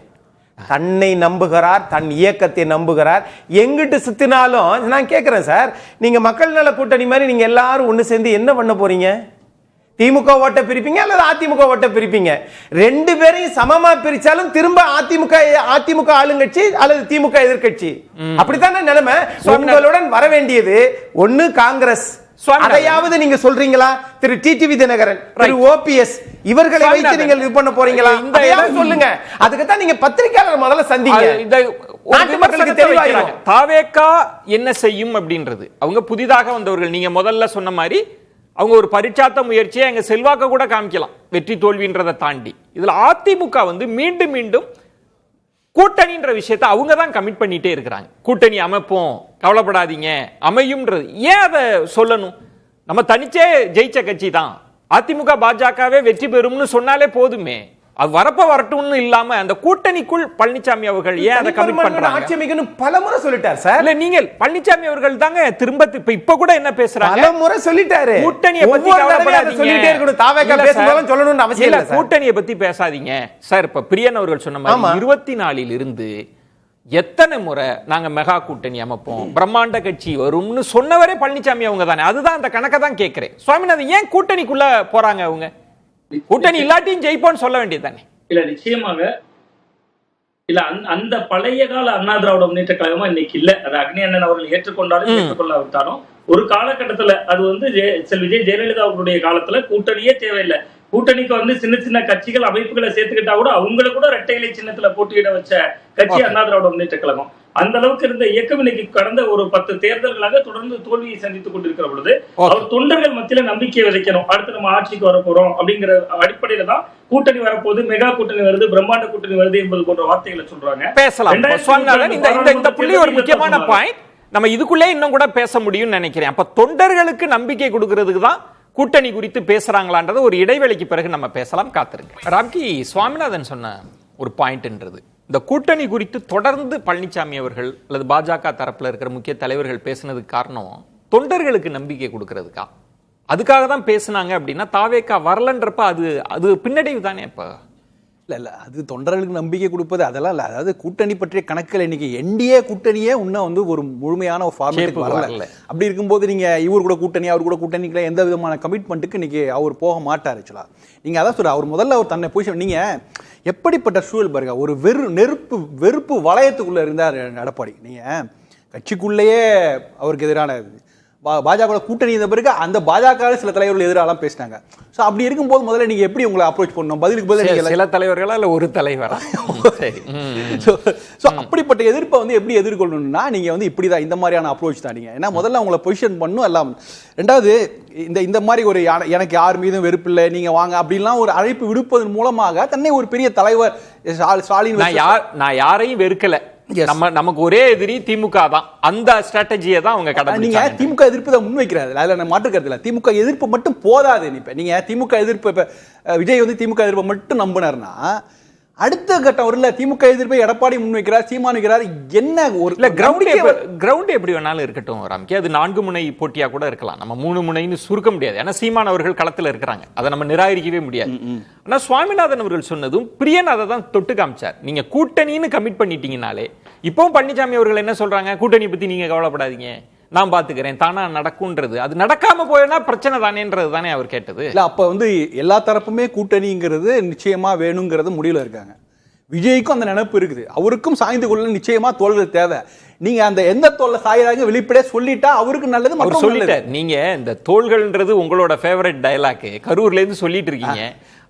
தன்னை நம்புகிறார், தன் இயக்கத்தை நம்புகிறார். எங்கிட்டு சுத்தினாலும் நான் கேட்கிறேன் சார், நீங்க மக்கள் நல கூட்டணி மாதிரி நீங்க எல்லாரும் ஒண்ணு சேர்ந்து என்ன பண்ண போறீங்க? திமுக ஓட்ட பிரிப்பீங்க அல்லது அதிமுக ஓட்ட பிரிப்பீங்க? ரெண்டு பேரையும் சமமா பிரிச்சாலும் திரும்ப அதிமுக ஆளுங்கட்சி அல்லது திமுக எதிர்கட்சி. அப்படித்தானே நிலைமை. உங்களுடன் வர வேண்டியது ஒண்ணு காங்கிரஸ், அதையாவது நீங்க சொல்றீங்களா? திரு டிடிவி தினகரன், திரு ஓபிஎஸ் இவர்களை வைத்து நீங்கள் இது பண்ண போறீங்களா? சொல்லுங்க. அதுக்கு தான் நீங்க பத்திரிகையாளர் முதல்ல சந்திங்க. தாவேகா என்ன செய்யும் அப்படின்றது அவங்க புதிதாக வந்தவர்கள். நீங்க முதல்ல சொன்ன மாதிரி அவங்க ஒரு பரிச்சாத்த முயற்சியை எங்க செல்வாக்க கூட காமிக்கலாம், வெற்றி தோல்வின்றதை தாண்டி. இதுல அதிமுக வந்து மீண்டும் மீண்டும் கூட்டணின்ற விஷயத்தை அவங்க தான் கமிட் பண்ணிட்டே இருக்கிறாங்க. கூட்டணி அமைப்போம், கவலைப்படாதீங்க, அமையும்ன்றது. ஏன் அதை சொல்லணும்? நம்ம தனிச்சே ஜெயிச்ச கட்சி தான். அதிமுக பாஜகவே வெற்றி பெறும்னு சொன்னாலே போதுமே. அது வரட்டும்னு இல்லாம அந்த கூட்டணிக்குள் பழனிசாமி அவர்கள் ஏன் அதை கமிட் பண்றாங்க? ஆட்சியமைக்கணும் பலமுறை சொல்லிட்டார் சார். இல்ல நீங்கள் பழனிசாமி அவர்கள் தாங்க திரும்ப இப்ப கூட என்ன பேசுறாங்க? பலமுறை சொல்லிட்டாரு. கூட்டணியை பத்தி கவலைப்படாதீங்க, சொல்லிட்டே இருக்கணும். தாவேகா பேசும்போது சொல்லணும்னு அவசியம் இல்ல. கூட்டணியை பத்தி பேசாதீங்க சார். இப்ப பிரியன் அவர்கள் சொன்ன மாதிரி 24 இருந்து எத்தனை முறை நாங்க மெகா கூட்டணி அமைப்போம், பிரம்மாண்ட கட்சி வரும்னு சொன்னவரே பழனிசாமி அவங்க தானே. அதுதான் அந்த கணக்கை தான் கேட்கிறேன். சுவாமிநாதன் ஏன் கூட்டணிக்குள்ள போறாங்க? அவங்க கூட்டணி இல்லாட்டியும் ஜெயிப்போன்னு சொல்ல வேண்டியதுதானே? இல்ல நிச்சயமாக இல்ல. அந்த பழைய கால அண்ணா திராவிட முன்னேற்ற கழகமா இன்னைக்கு இல்ல. அது அக்னி அண்ணன் அவர்கள் ஏற்றுக்கொண்டாலும் ஏற்றுக்கொள்ளாவிட்டாலும் ஒரு காலகட்டத்துல அது வந்து விஜய் ஜெயலலிதா அவர்களுடைய காலத்துல கூட்டணியே தேவையில்லை. கூட்டணிக்கு வந்து சின்ன சின்ன கட்சிகள் அமைப்புகளை சேர்த்துக்கிட்டா கூட அவங்களை கூட இரட்டை இலை சின்னத்துல போட்டியிட வச்ச கட்சி அண்ணா திராவிட முன்னேற்ற கழகம். அந்த அளவுக்கு இருந்த இயக்கம் இன்னைக்கு கடந்த ஒரு 10 தேர்தல்களாக தொடர்ந்து தோல்வியை சந்தித்துக் கொண்டிருக்கிற பொழுது அவர் தொண்டர்கள் மத்தியில நம்பிக்கை விதைக்கணும். அடுத்து நம்ம ஆட்சிக்கு வர போறோம் அப்படிங்கிற அடிப்படையில தான் கூட்டணி வரப்போது, மெகா கூட்டணி வருது, பிரம்மாண்ட கூட்டணி வருது என்பது போன்ற வார்த்தைகளை சொல்றாங்க. பேசலாம். இந்த புள்ளி ஒரு முக்கியமான பாயிண்ட். நம்ம இதுக்குள்ளே இன்னும் கூட பேச முடியும்னு நினைக்கிறேன். அப்ப தொண்டர்களுக்கு நம்பிக்கை கொடுக்கிறதுக்கு தான் கூட்டணி குறித்து பேசுறாங்களான்றது ஒரு இடைவெளிக்கு பிறகு நம்ம பேசலாம். காத்திருங்க. ராம்கி, சுவாமிநாதன் சொன்ன ஒரு பாயிண்ட்ன்றது இந்த கூட்டணி குறித்து தொடர்ந்து பழனிசாமி அவர்கள் அல்லது பாஜக தரப்புல இருக்கிற முக்கிய தலைவர்கள் பேசுனதுக்கு காரணம் தொண்டர்களுக்கு நம்பிக்கை கொடுக்கறதுக்கா? அதுக்காக தான் பேசுனாங்க அப்படின்னா தாவேகா வரலன்றப்ப அது பின்னடைவு தானே? இப்ப இல்ல அது தொண்டர்களுக்கு நம்பிக்கை கொடுப்பது அதெல்லாம் இல்ல. அதாவது கூட்டணி பற்றிய கணக்குகள் இன்னைக்கு என்டிஏ கூட்டணியே இன்னும் வந்து ஒரு முழுமையான ஒரு ஃபார்மேட்டுக்கு வரல. அப்படி இருக்கும்போது நீங்க இவர் கூட கூட்டணி அவர் கூட கூட்டணிக்குள்ள எந்த விதமான கமிட்மெண்ட்டுக்கு இன்னைக்கு அவர் போக மாட்டார். ஆக்சுவலா நீங்க அதான் சொல்ற அவர் முதல்ல அவர் தன்னை பொசிஷன் நீங்க எப்படிப்பட்ட சூழல் பாருங்க. ஒரு வெறுப்பு வளையத்துக்குள்ள இருந்தார் எடப்பாடி. நீங்க கட்சிக்குள்ளேயே அவருக்கு எதிரான பாஜக கூட்டணி இருந்த பிறகு அந்த பாஜக சில தலைவர்கள் எதிராலாம் பேசினாங்க. ஸோ அப்படி இருக்கும்போது முதல்ல நீங்க எப்படி உங்களை அப்ரோச் பண்ணணும்? பதிலுக்கு பதில் சில தலைவர்களா இல்ல ஒரு தலைவரா? ஸோ அப்படிப்பட்ட எதிர்ப்பை வந்து எப்படி எதிர்கொள்ளணும்னா நீங்க வந்து இப்படிதான் இந்த மாதிரியான அப்ரோச் தான். நீங்க ஏன்னா முதல்ல உங்களை பொசிஷன் பண்ணும் எல்லாம். ரெண்டாவது இந்த மாதிரி ஒரு எனக்கு யார் மீதும் வெறுப்பு இல்லை, நீங்க வாங்க அப்படின்லாம் ஒரு அழைப்பு விடுப்பதன் மூலமாக தன்னை ஒரு பெரிய தலைவர் ஸ்டாலின். நான் யாரையும் வெறுக்கல, நமக்கு ஒரே எதிரி திமுக தான். அந்த ஸ்ட்ராட்டஜியை தான் அவங்க கடந்து. நீங்க திமுக எதிர்ப்பு தான் முன்வைக்கிறாரு, அதுல நான் மாற்று கருத்து இல்ல. திமுக எதிர்ப்பு மட்டும் போதாது. நீங்க திமுக எதிர்ப்பு இப்ப விஜய் வந்து திமுக எதிர்ப்பை மட்டும் நம்பினார்னா அடுத்த கட்டம் ஒரு திமுக எதிர்ப்பை எடப்பாடி முன்வைக்கிறார், சீமான் வைக்கிறார். என்ன ஒரு கிரவுண்ட் எப்படி வேணாலும் இருக்கட்டும் ராம்கி, அது 4 முனை போட்டியா கூட இருக்கலாம். நம்ம 3 முனைன்னு சுருக்க முடியாது. ஏன்னா சீமான் அவர்கள் களத்துல இருக்கிறாங்க, அதை நம்ம நிராகரிக்கவே முடியாது. ஆனா சுவாமிநாதன் அவர்கள் சொன்னதும் பிரியன் அதை தான் தொட்டு காமிச்சார். நீங்க கூட்டணின்னு கமிட் பண்ணிட்டீங்கனாலே இப்பவும் பழனிசாமி அவர்கள் என்ன சொல்றாங்க? கூட்டணி பத்தி நீங்க கவலைப்படாதீங்க, நான் பாத்துக்கிறேன், தானா நடக்கும்ன்றது. அது நடக்காம போயினா பிரச்சனை தானேன்றது தானே அவர் கேட்டது. இல்ல அப்ப வந்து எல்லா தரப்புமே கூட்டணிங்கிறது நிச்சயமா வேணுங்கிறது முடிவுல இருக்காங்க. விஜய்க்கும் அந்த நினைப்பு இருக்குது, அவருக்கும் சாய்ந்து கொள்ள நிச்சயமா தோள்கள் தேவை. நீங்க அந்த எந்த தோல்ல சாயறாங்க வெளிப்படையா சொல்லிட்டா அவருக்கு நல்லது. அவர் சொல்லிட்டார். நீங்க இந்த தோள்கள்ன்றது உங்களோட ஃபேவரட் டயலாக், கரூர்ல இருந்து சொல்லிட்டு இருக்கீங்க.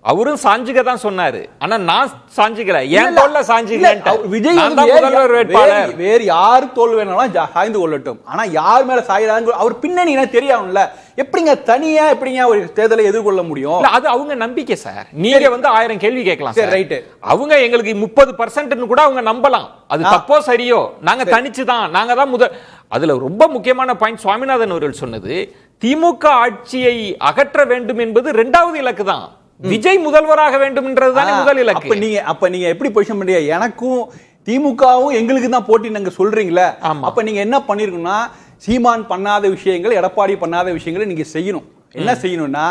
அவரும் சாஞ்சுக தான் சொன்னாரு. ஆனா நான் சாஞ்சுக்கல, என் தோல்ல சாஞ்சுக்கிறேன். விஜய் முதல்வர் வேட்பாளர், வேறு யாரு தோல் வேணாலும் சாய்ந்து கொள்ளட்டும். ஆனா யார் மேல சாயிறாங்க அவர் பின்னணி என்ன தெரியாதுல்ல. எப்படிங்க தனியா எப்படிங்க ஒரு தேர்தலை எதிர்கொள்ள முடியும்? அது அவங்க நம்பிக்கை சார். நீங்க வந்து 1000 கேள்வி கேட்கலாம். சரி, ரைட். அவங்க எங்களுக்கு 30% கூட அவங்க நம்பலாம். அது தப்போ சரியோ, நாங்க தனிச்சுதான், நாங்க தான் முதல். அதுல ரொம்ப முக்கியமான பாயிண்ட் சுவாமிநாதன் அவர்கள் சொன்னது, திமுக ஆட்சியை அகற்ற வேண்டும் என்பது 2வது இலக்கு தான். விஜய் முதல்வராக வேண்டும் என்றதுதானே முதல் இலக்கு. அப்ப நீங்க எப்படி பொசிஷன் பண்றீங்க? எனக்கும் திமுகவும் எங்களுக்கு தான் போட்டி நீங்க சொல்றீங்களே. அப்ப நீங்க என்ன பண்ணிருக்கணும்னா, சீமான் பண்ணாத விஷயங்கள், எடப்பாடி பண்ணாத விஷயங்களை நீங்க செய்யணும். என்ன செய்யணும்னா,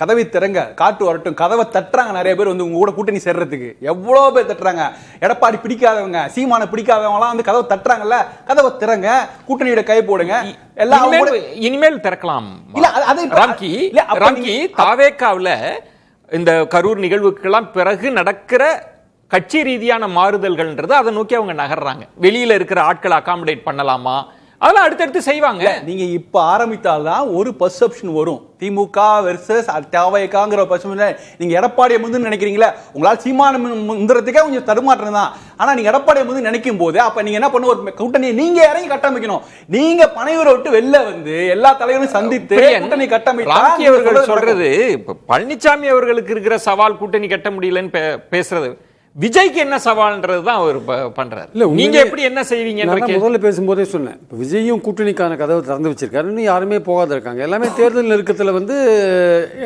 கதவை திறங்க, காட்டு வரட்டும். கதவை தட்டுறாங்க நிறைய பேர் வந்து உங்க கூட கூட்டணி சேர்றதுக்கு. எவ்வளவு பேர் தட்டுறாங்க. எடப்பாடி பிடிக்காதவங்க, சீமான பிடிக்காதவங்களாம் வந்து கதவை தட்டுறாங்கல்ல. கதவை திறங்க, கூட்டணியோட கை போடுங்க. எல்லாம் இனிமேல் திறக்கலாம். ராம்கி தாவேக்காவுல இந்த கரூர் நிகழ்வுக்கெல்லாம் பிறகு நடக்கிற கட்சி ரீதியான மாறுதல்கள்ன்றது அதை நோக்கி அவங்க நகர்றாங்க. வெளியில இருக்கிற ஆட்களை அகாமடேட் பண்ணலாமா, அதெல்லாம் அடுத்தடுத்து செய்வாங்க. நீங்க இப்ப ஆரம்பித்தால்தான் ஒரு பர்செப்ஷன் வரும். திமுக வெர்சஸ் தவேகாங்கிற பர்செப்ஷன். நீங்க எடப்பாடியை முந்து நினைக்கிறீங்களா, உங்களால் சீமான முந்துறதுக்கே கொஞ்சம் தடுமாற்றம் தான். ஆனா நீங்க எடப்பாடியை முந்து நினைக்கும் போது அப்ப நீங்க என்ன பண்ண, ஒரு கூட்டணியை நீங்க இறங்கி கட்டமைக்கணும். நீங்க பனையூரை விட்டு வெளில வந்து எல்லா தலைவரும் சந்தித்து கூட்டணி கட்டமைப்பு. அவர்கள் சொல்றது பழனிசாமி அவர்களுக்கு இருக்கிற சவால் கூட்டணி கட்ட முடியலன்னு பேசுறது, விஜய்க்கு என்ன சவால்ன்றதுதான் அவர் பண்றாரு. இல்ல நீங்க எப்படி என்ன செய்வீங்க? முதல்ல பேசும்போதே சொன்னேன், இப்போ விஜயும் கூட்டணிக்கான கதவை திறந்து வச்சிருக்காரு. இன்னும் யாருமே போகாத இருக்காங்க. எல்லாமே தேர்தல் நெருக்கத்தில் வந்து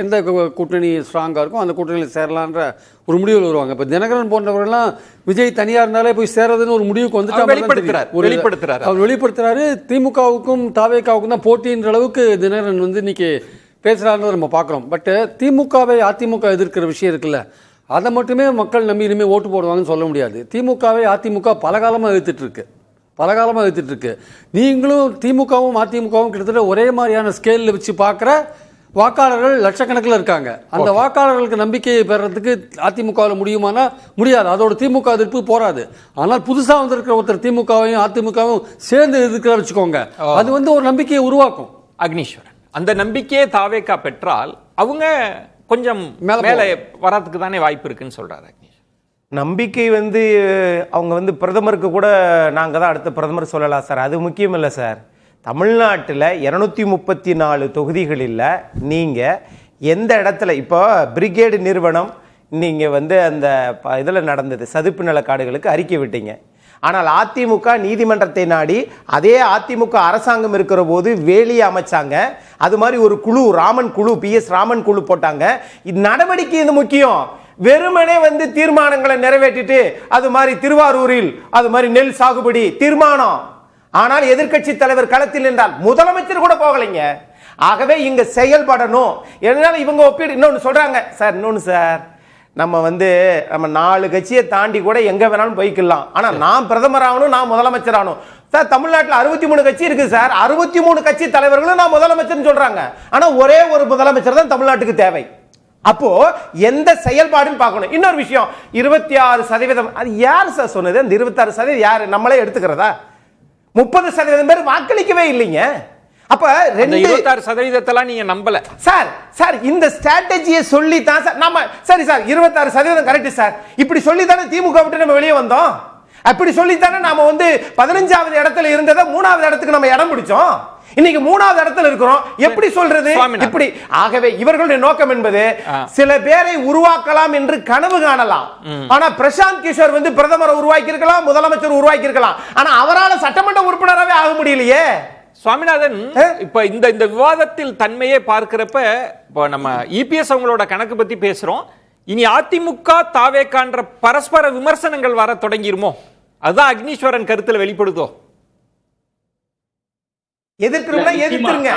எந்த கூட்டணி ஸ்ட்ராங்கா இருக்கும் அந்த கூட்டணியில் சேரலான்ற ஒரு முடிவில் வருவாங்க. இப்போ தினகரன் போன்றவர்கள்லாம் விஜய் தனியா இருந்தாலே போய் சேரதுன்னு ஒரு முடிவுக்கு வந்துட்டு அவர் வெளிப்படுத்துறாரு. திமுகவுக்கும் தாவேகாவுக்கும் தான் போட்டின்ற அளவுக்கு தினகரன் வந்து இன்னைக்கு பேசுறாருன்னு நம்ம பார்க்குறோம். பட் திமுகவை அதிமுக எதிர்க்கிற விஷயம் இருக்குல்ல, அதை மட்டுமே மக்கள் நம்பி இனிமேல் ஓட்டு போடுவாங்கன்னு சொல்ல முடியாது. திமுகவை அதிமுக பலகாலமாக எதிர்த்துட்டு இருக்கு. நீங்களும் திமுகவும் அதிமுகவும் கிட்டத்தட்ட ஒரே மாதிரியான ஸ்கேலில் வச்சு பார்க்குற வாக்காளர்கள் லட்சக்கணக்கில் இருக்காங்க. அந்த வாக்காளர்களுக்கு நம்பிக்கையை பெறறதுக்கு அதிமுகவில் முடியுமானா முடியாது. அதோட திமுக எதிர்ப்பு போராது. ஆனால் புதுசாக வந்திருக்கிற ஒருத்தர் திமுகவையும் அதிமுகவும் சேர்ந்து எதிர்க்கிற வச்சுக்கோங்க, அது வந்து ஒரு நம்பிக்கையை உருவாக்கும். அக்னீஸ்வரன் அந்த நம்பிக்கையை தாவேகா பெற்றால் அவங்க கொஞ்சம் மேலே வரதுக்கு தானே வாய்ப்பு இருக்குன்னு சொல்றாரு. நம்பிக்கை வந்து அவங்க வந்து பிரதமருக்கு கூட நாங்கள் தான் அடுத்த பிரதமர் சொல்லலாம் சார். அது முக்கியம் இல்லை சார். தமிழ்நாட்டில் 234 தொகுதிகளில் நீங்கள் எந்த இடத்துல இப்போ பிரிகேடு நிறுவனம் நீங்கள் வந்து அந்த இதில் நடந்தது சதுப்பு நில காடுகளுக்கு அறிக்கை விட்டீங்க. ஆனால் அதிமுக நீதிமன்றத்தை நாடி அதே அதிமுக அரசாங்கம் இருக்கிற போது வேலியை அமைச்சாங்க. அது மாதிரி ஒரு குழு ராமன் குழு, PS ராமன் குழு போட்டாங்க. இது நடவடிக்கை இது முக்கியம். வெறுமனே வந்து தீர்மானங்களை நிறைவேற்றிட்டு அது மாதிரி திருவாரூரில் அது மாதிரி நெல் சாகுபடி தீர்மானம், ஆனால் எதிர்க்கட்சி தலைவர் களத்தில் என்றால் முதலமைச்சர் கூட போகலைங்க. ஆகவே இங்க செயல்படணும். எதனால இவங்க ஒப்பீடு இன்னொன்னு சொல்றாங்க சார், இன்னொன்னு சார், நம்ம 4 கட்சியை தாண்டி கூட எங்க வேணாலும் போய்க்கலாம். ஆனா நான் பிரதமர் ஆகணும், நான் முதலமைச்சர் ஆகணும். சார் தமிழ்நாட்டில் 63 கட்சி இருக்கு சார். 63 கட்சி தலைவர்களும் நான் முதலமைச்சர் சொல்றாங்க. ஆனா ஒரே ஒரு முதலமைச்சர் தான் தமிழ்நாட்டுக்கு தேவை. அப்போ எந்த செயல்பாடுன்னு பார்க்கணும். இன்னொரு விஷயம், 26% அது யார் சார் சொன்னது? அந்த 26% யாரு? நம்மளே எடுத்துக்கிறதா? 30% பேர் வாக்களிக்கவே இல்லைங்க. அப்ப 26% நீங்க நம்பல சார். சார் இந்த ஸ்ட்ராட்டஜியை சொல்லி தான் சார் நம்ம சரி சார் 26% கரெக்ட் சார். இப்படி சொல்லி தானே திமுக விட்டு நம்ம வெளியே வந்தோம். அப்படி சொல்லி தானே நாம 15வது இடத்துல இருந்ததை 3வது இடத்துக்கு நம்ம இடம் பிடிச்சோம். இன்னைக்கு 3வது இடத்துல இருக்கிறோம். எப்படி சொல்றது இப்படி? ஆகவே இவர்களுடைய நோக்கம் என்பது சில பேரை உருவாக்கலாம் என்று கனவு காணலாம். ஆனா பிரசாந்த் கிஷோர் பிரதமரை உருவாக்கி இருக்கலாம், முதலமைச்சர் உருவாக்கி இருக்கலாம். ஆனா அவரால் சட்டமன்ற உறுப்பினராகவே ஆக முடியலையே. சுவாமிநாதன் இப்ப இந்த விவாதத்தில் தன்மையே பார்க்கிறப்ப இப்போ நம்ம இபிஎஸ் அவங்களோட கணக்கு பத்தி பேசுறோம். இனி அதிமுக தாவேகான்ற பரஸ்பர விமர்சனங்கள் வர தொடங்கிருமோ? அதுதான் அக்னீஸ்வரன் கருத்துல வெளிப்படுதோ? எதிர்த்துருங்க,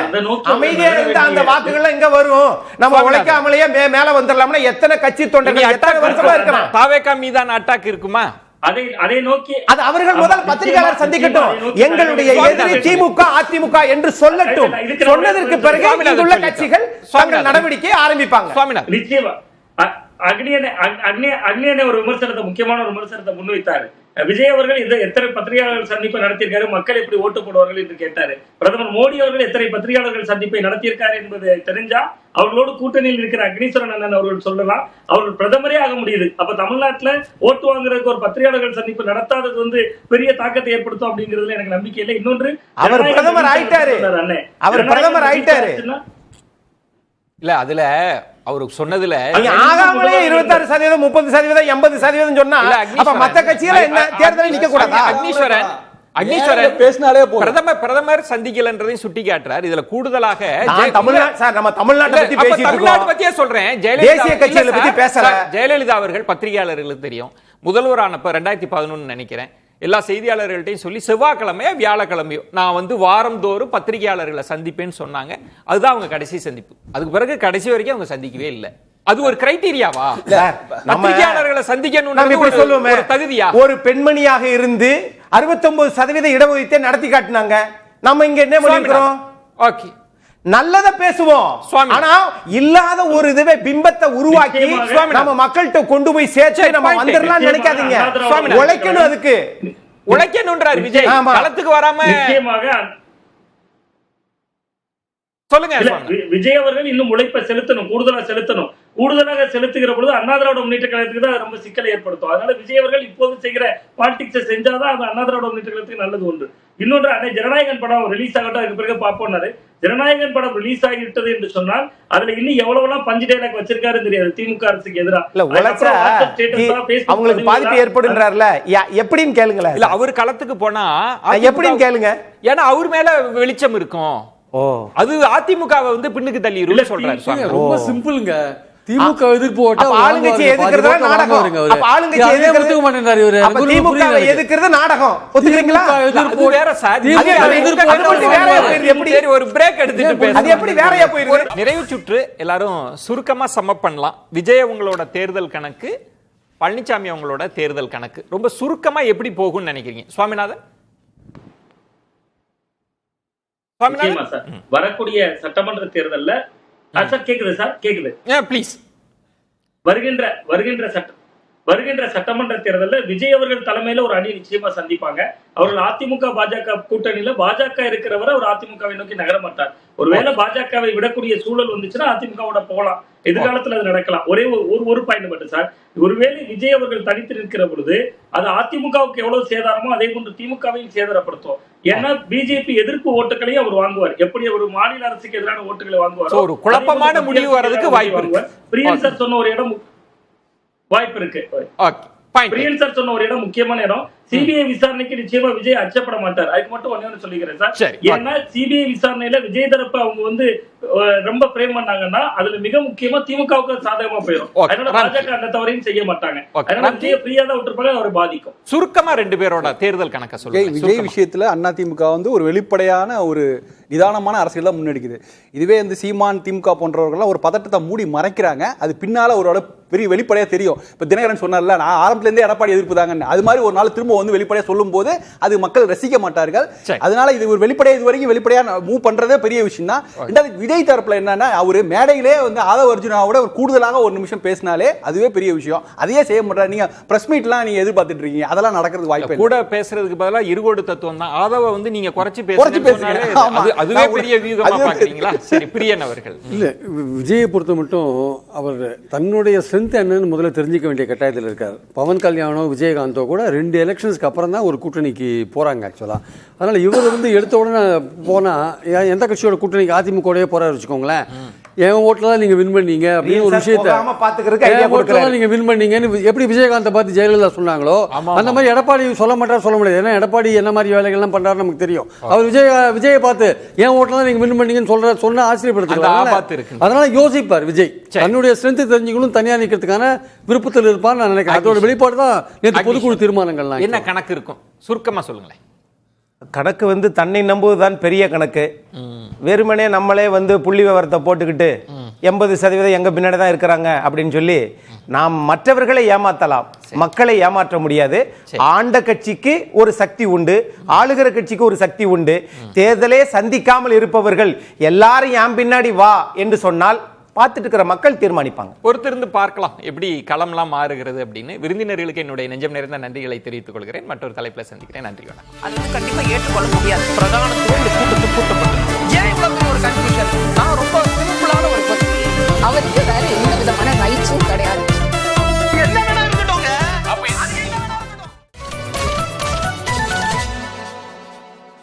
அமைதியா இருந்த அந்த வாக்குகள் எங்க வரும்? நம்ம உழைக்காமலேயே மேல வந்துடலாம்னா எத்தனை கட்சி தொண்டர்கள் எத்தனை வருஷமா இருக்கலாம். தாவேகா மீதான அட்டாக் இருக்குமா? அதை நோக்கி அது அவர்கள் முதல் பத்திரிகையாளர் சந்திக்கட்டும். எங்களுடைய எதிரி திமுக அதிமுக என்று சொல்லட்டும். சொன்னதற்கு பிறகு இங்குள்ள கட்சிகள் தங்கள் நடவடிக்கையை ஆரம்பிப்பாங்க. நிச்சயமா அக்னியனை ஒரு விமர்சனத்தை, முக்கியமான ஒரு விமர்சனத்தை முன்வைத்தாரு. விஜய் அவர்கள் இந்த எத்தனை பத்திரிகையாளர்கள் சந்திப்பை நடத்தியிருக்காரு, மக்கள் எப்படி ஓட்டு போடுவார்கள் என்று கேட்டாரு. பிரதமர் மோடி அவர்கள் எத்தனை பத்திரிகையாளர்கள் சந்திப்பை நடத்தியிருக்காரு என்பது தெரிஞ்சா அவர்களோடு கூட்டணியில் இருக்கிற அக்னீஸ்வரன் அண்ணன் அவர்கள் சொல்லலாம், அவர்கள் பிரதமரே ஆக முடியுது. அப்ப தமிழ்நாட்டுல ஓட்டு வாங்குறதுக்கு ஒரு பத்திரிகையாளர்கள் சந்திப்பு நடத்தாதது வந்து பெரிய தாக்கத்தை ஏற்படுத்தும் அப்படிங்கிறதுல எனக்கு நம்பிக்கை இல்லை. இன்னொன்று, அவர் பிரதமர் ஆயிட்டாரு, அவர் பிரதமர் ஆயிட்டாரு. இல்ல அதுல அவரு சொன்னதுல ஆகாமலே 26%, 30%, 80% சொன்னா அப்ப மத்த கட்சியில என்ன தேர்தலில் நிக்க கூடாதா? அக்னீஸ்வரன் பேசினாலே போதும். பிரதமர் சந்திக்கலன்றதையும் சுட்டி காட்டுறார். இதுல கூடுதலாக நம்ம தமிழ்நாட்டை பத்தி பேசிட்டு இருக்கோம். பத்தியே சொல்றேன். தேசிய கட்சிகளை பத்தி பேசல. ஜெயலலிதா அவர்கள் பத்திரிகையாளர்களுக்கு தெரியும், முதல்வரானப்ப 2011 நினைக்கிறேன், எல்லா செய்தியாளர்கள்ட்டையும் சொல்லி செவ்வாய்க்கிழமையோ வியாழக்கிழமையோ நான் வந்து வாரந்தோறும் பத்திரிகையாளர்களை சந்திப்பேன்னு சொன்னாங்க. அதுதான் அவங்க கடைசி சந்திப்பு. அதுக்கு பிறகு கடைசி வரைக்கும் அவங்க சந்திக்கவே இல்லை. அது ஒரு கிரைட்டீரியாவா? பத்திரிகையாளர்களை சந்திக்கணும் தகுதியா? ஒரு பெண்மணியாக இருந்து 69% இடஒதுக்கீட்டை நடத்தி காட்டினாங்க. நம்ம இங்க என்ன பண்ணிக்கிறோம்? ஓகே, நல்லத பேசுவோம், ஆனா இல்லாத ஒரு இதுவே பிம்பத்தை உருவாக்கி நம்ம மக்கள்கிட்ட கொண்டு போய் சேர்த்து நம்ம வந்துடலாம் நினைக்காதீங்க. உழைக்கணும், அதுக்கு உழைக்கணும்ன்றார் விஜய். களத்துக்கு வராம சொல்லுங்க. விஜய் அவர்கள் இன்னும் உழைப்பை செலுத்தணும், கூடுதலாக செலுத்துகிற பொழுது அண்ணா திராவிட முன்னேற்ற கழகத்துக்கு தான் ரொம்ப சிக்கலை ஏற்படுத்தும். அதனால விஜய் அவர்கள் இப்போது செய்கிற பாலிடிக்ஸை செஞ்சாதான் அது அண்ணா திராவிட முன்னேற்ற கழகத்துக்கு நல்லது. ஒன்று. இன்னொன்று, அன்னை ஜனநாயகன் படம் ரிலீஸ் ஆகட்டும், அதுக்கு பிறகு பார்ப்போம்னாரு. ஜனநாயகன் படம் ரிலீஸ் ஆகிவிட்டது என்று சொன்னால் அதுல இன்னும் எவ்வளவுலாம் பஞ்சு டைலாக் வச்சிருக்காரு தெரியாது திமுக அரசுக்கு எதிராக. அவங்களுக்கு பாதிப்பு ஏற்படுன்றார்ல, எப்படின்னு கேளுங்களேன். இல்ல அவர் களத்துக்கு போனா எப்படின்னு கேளுங்க, ஏன்னா அவர் மேல வெளிச்சம் இருக்கும். அது அதிமுகவை வந்து பின்னுக்கு தள்ளி சொல்றாரு. ரொம்ப சிம்பிளுங்க. திமுக எதிர்ப்பு ஆளுங்கட்சி எதிர்க்கிறது நாடகம், ஆளுங்கட்சி எதிர்க்கிறது மாட்டேன்றாரு இவரு. திமுக எதிர்க்கிறது நாடகம், ஒத்துக்கிறீங்களா? அது வேற சார். எப்படி ஒரு பிரேக் எடுத்துட்டு அது எப்படி வேறயா போயிருக்கு? நிறைவு சுற்று எல்லாரும் சுருக்கமா சம்மப் பண்ணலாம். விஜய் உங்களோட தேர்தல் கணக்கு, பழனிசாமி அவங்களோட தேர்தல் கணக்கு ரொம்ப சுருக்கமா எப்படி போகும்னு நினைக்கிறீங்க சுவாமிநாதன்? வரக்கூடிய சட்டமன்ற தேர்தல்ல சார் கேக்குது சார், கேக்குது ப்ளீஸ். வருகின்ற சட்டமன்ற தேர்தலில் விஜய் அவர்கள் தலைமையில ஒரு அணி நிச்சயமா சந்திப்பாங்க. அவர்கள் அதிமுக பாஜக கூட்டணியில பாஜக இருக்கிறவரை அவர் அதிமுகவை நோக்கி நகர மாட்டார். ஒருவேளை பாஜகவை விடக்கூடிய சூழல் வந்துச்சுன்னா அதிமுகவோட போகலாம், எதிர்காலத்தில் அது நடக்கலாம். ஒரே ஒரு பாயிண்ட் மட்டும் சார், ஒருவேளை விஜய் அவர்கள் தனித்து நிற்கிற பொழுது அது அதிமுகவுக்கு எவ்வளவு சேதாரமோ அதே போன்று திமுகவையும் சேதாரப்படுத்தும். ஏன்னா பிஜேபி எதிர்ப்பு ஓட்டுகளையும் அவர் வாங்குவார். எப்படி ஒரு மாநில அரசுக்கு எதிரான ஓட்டுகளை வாங்குவார், ஒரு குழப்பமான முடிவு வர்றதுக்கு வாய்ப்பு இருக்கு. பிரியன் சார் சொன்ன ஒரு இடம் வாய்ப்பு இருக்கு. பிரியன் சார் சொன்ன ஒரு இடம் முக்கியமான இடம். சிபிஐ விசாரணைக்கு நிச்சயமா விஜய் அச்சப்பட மாட்டார். அதுக்கு மட்டும் ஒண்ணு சொல்லிக்கிறேன் சார். ஏன்னா சிபிஐ விசாரணையில விஜய் தரப்பு அவங்க வந்து ரொம்ப பிரேம் பண்ணாங்கன்னா அதுல மிக முக்கியமா திமுகவுக்கு சாதகமா போயிடும். அதனால பாஜக அந்த தவறையும் செய்ய மாட்டாங்க. அதனால விஜய் ஃப்ரீயா தான் விட்டுருப்பாங்க, அவர் பாதிக்கும். சுருக்கமா ரெண்டு பேரோட தேர்தல் கணக்க சொல்லுங்க. விஜய் விஷயத்துல அண்ணா திமுக வந்து ஒரு வெளிப்படையான ஒரு நிதானமான அரசியல் தான் முன்னெடுக்குது. இதுவே இந்த சீமான் திமுக போன்றவர்கள் ஒரு பதட்டத்தை மூடி மறைக்கிறாங்க. அது பின்னால ஒரு பெரிய வெளிப்படையா தெரியும். இப்ப தினகரன் சொன்னார்ல, நான் ஆரம்பத்துல இருந்தே எடப்பாடி எதிர்ப்பு தாங்க, அது மாதிரி ஒரு நாள் திரும்ப வந்து வெளிப்படையா சொல்லும் போது அது மக்கள் ரசிக்க மாட்டார்கள். அதனால இது ஒரு வெளிப்படையா இது வரைக்கும் வெளிப்படையா மூவ் பண்றதே பெரிய விஷயம் தான். ரெண்டாவது விஜய் தரப்புல என்னன்னா, அவரு மேடையிலே வந்து ஆதவ அர்ஜுனாவோட கூடுதலாக ஒரு நிமிஷம் பேசினாலே அதுவே பெரிய விஷயம். அதையே செய்ய மாட்டாரு. நீங்க பிரஸ் மீட்லாம் நீங்க எதிர்பார்த்துட்டு இருக்கீங்க, அதெல்லாம் நடக்கிறது வாய்ப்பு கூட. பேசுறதுக்கு பதிலா இருகோடு தத்துவம் தான். ஆதவ வந்து நீங்க குறைச்சி பேசுறீங்க, அதுவே பெரிய வியூகமா பாக்குறீங்களா? சரி, பிரியன் அவர்கள். இல்ல, விஜயை பொறுத்த மட்டும் அவர் தன்னுடைய ஸ்ட்ரென்த் என்னன்னு முதல்ல தெரிஞ்சுக்க வேண்டிய கட்டாயத்தில் இருக்கார். பவன் கல்யாணோ விஜயகாந்தோ கூட 2 எலெக்ஷன்ஸ்க்கு அப்புறம் தான் ஒரு கூட்டணிக்கு போறாங்க ஆக்சுவலாக. அதனால இவர் வந்து எடுத்த உடனே போனா எந்த கட்சியோட கூட்டணிக்கு அதிமுகவோடய போறாரு வச்சுக்கோங்களேன். என் ஓட்டுல தான் நீங்க வின் பண்ணீங்க அப்படின்னு ஒரு விஷயத்தை நீங்க வின் பண்ணீங்கன்னு எப்படி விஜயகாந்தை பார்த்து ஜெயலலிதா சொன்னாங்களோ அந்த மாதிரி எடப்பாடி சொல்ல முடியாது. ஏன்னா எடப்பாடி என்ன மாதிரி வேலைகள்லாம் பண்றாரு நமக்கு தெரியும். அவர் விஜயை பார்த்து என் ஓட்டுல தான் நீங்க வின் பண்ணீங்கன்னு சொன்ன ஆச்சரியப்படுத்துறாங்க. அதனால யோசிப்பார் விஜய். தன்னுடைய ஸ்ட்ரென்த் தெரிஞ்சுக்கணும், தனியா நிற்கிறதுக்கான விருப்பத்தில் இருப்பான்னு நான் நினைக்கிறேன். அதோட வெளிப்பாடு தான் நேற்று பொதுக்குழு தீர்மானங்கள்லாம். என்ன கணக்கு இருக்கும் சுருக்கமா சொல்லுங்களேன். கணக்கு வந்து தன்னை நம்புவதுதான் பெரிய கணக்கு. வெறுமனே நம்மளே வந்து புள்ளி விவரத்தை போட்டுக்கிட்டு 80% எங்க பின்னாடி தான் இருக்கிறாங்க அப்படின்னு சொல்லி நாம் மற்றவர்களை ஏமாத்தலாம், மக்களை ஏமாற்ற முடியாது. ஆண்ட கட்சிக்கு ஒரு சக்தி உண்டு, ஆளுகிற கட்சிக்கு ஒரு சக்தி உண்டு. தேர்தலே சந்திக்காமல் இருப்பவர்கள் எல்லாரும் என் பின்னாடி வா என்று சொன்னால் பார்த்துட்டு இருக்கிற மக்கள் தீர்மானிப்பாங்க. பொறுத்திருந்து பார்க்கலாம் எப்படி களம்லாம் மாறுகிறது அப்படின்னு. விருந்தினர்களுக்கு என்னுடைய நெஞ்சம் நிறைந்த நன்றிகளை தெரிவித்துக் கொள்கிறேன். மற்றொரு தலைப்புல சந்திக்கிறேன். நன்றி, வணக்கம். அது வந்து கண்டிப்பா ஏற்றுக்கொள்ள முடியாது. பிரதானத்துவம் இந்த கூட்டத்தில் கூட்டப்பட்டது. ஏன் இவ்வளவு ஒரு கன்ஃபியூஷன்?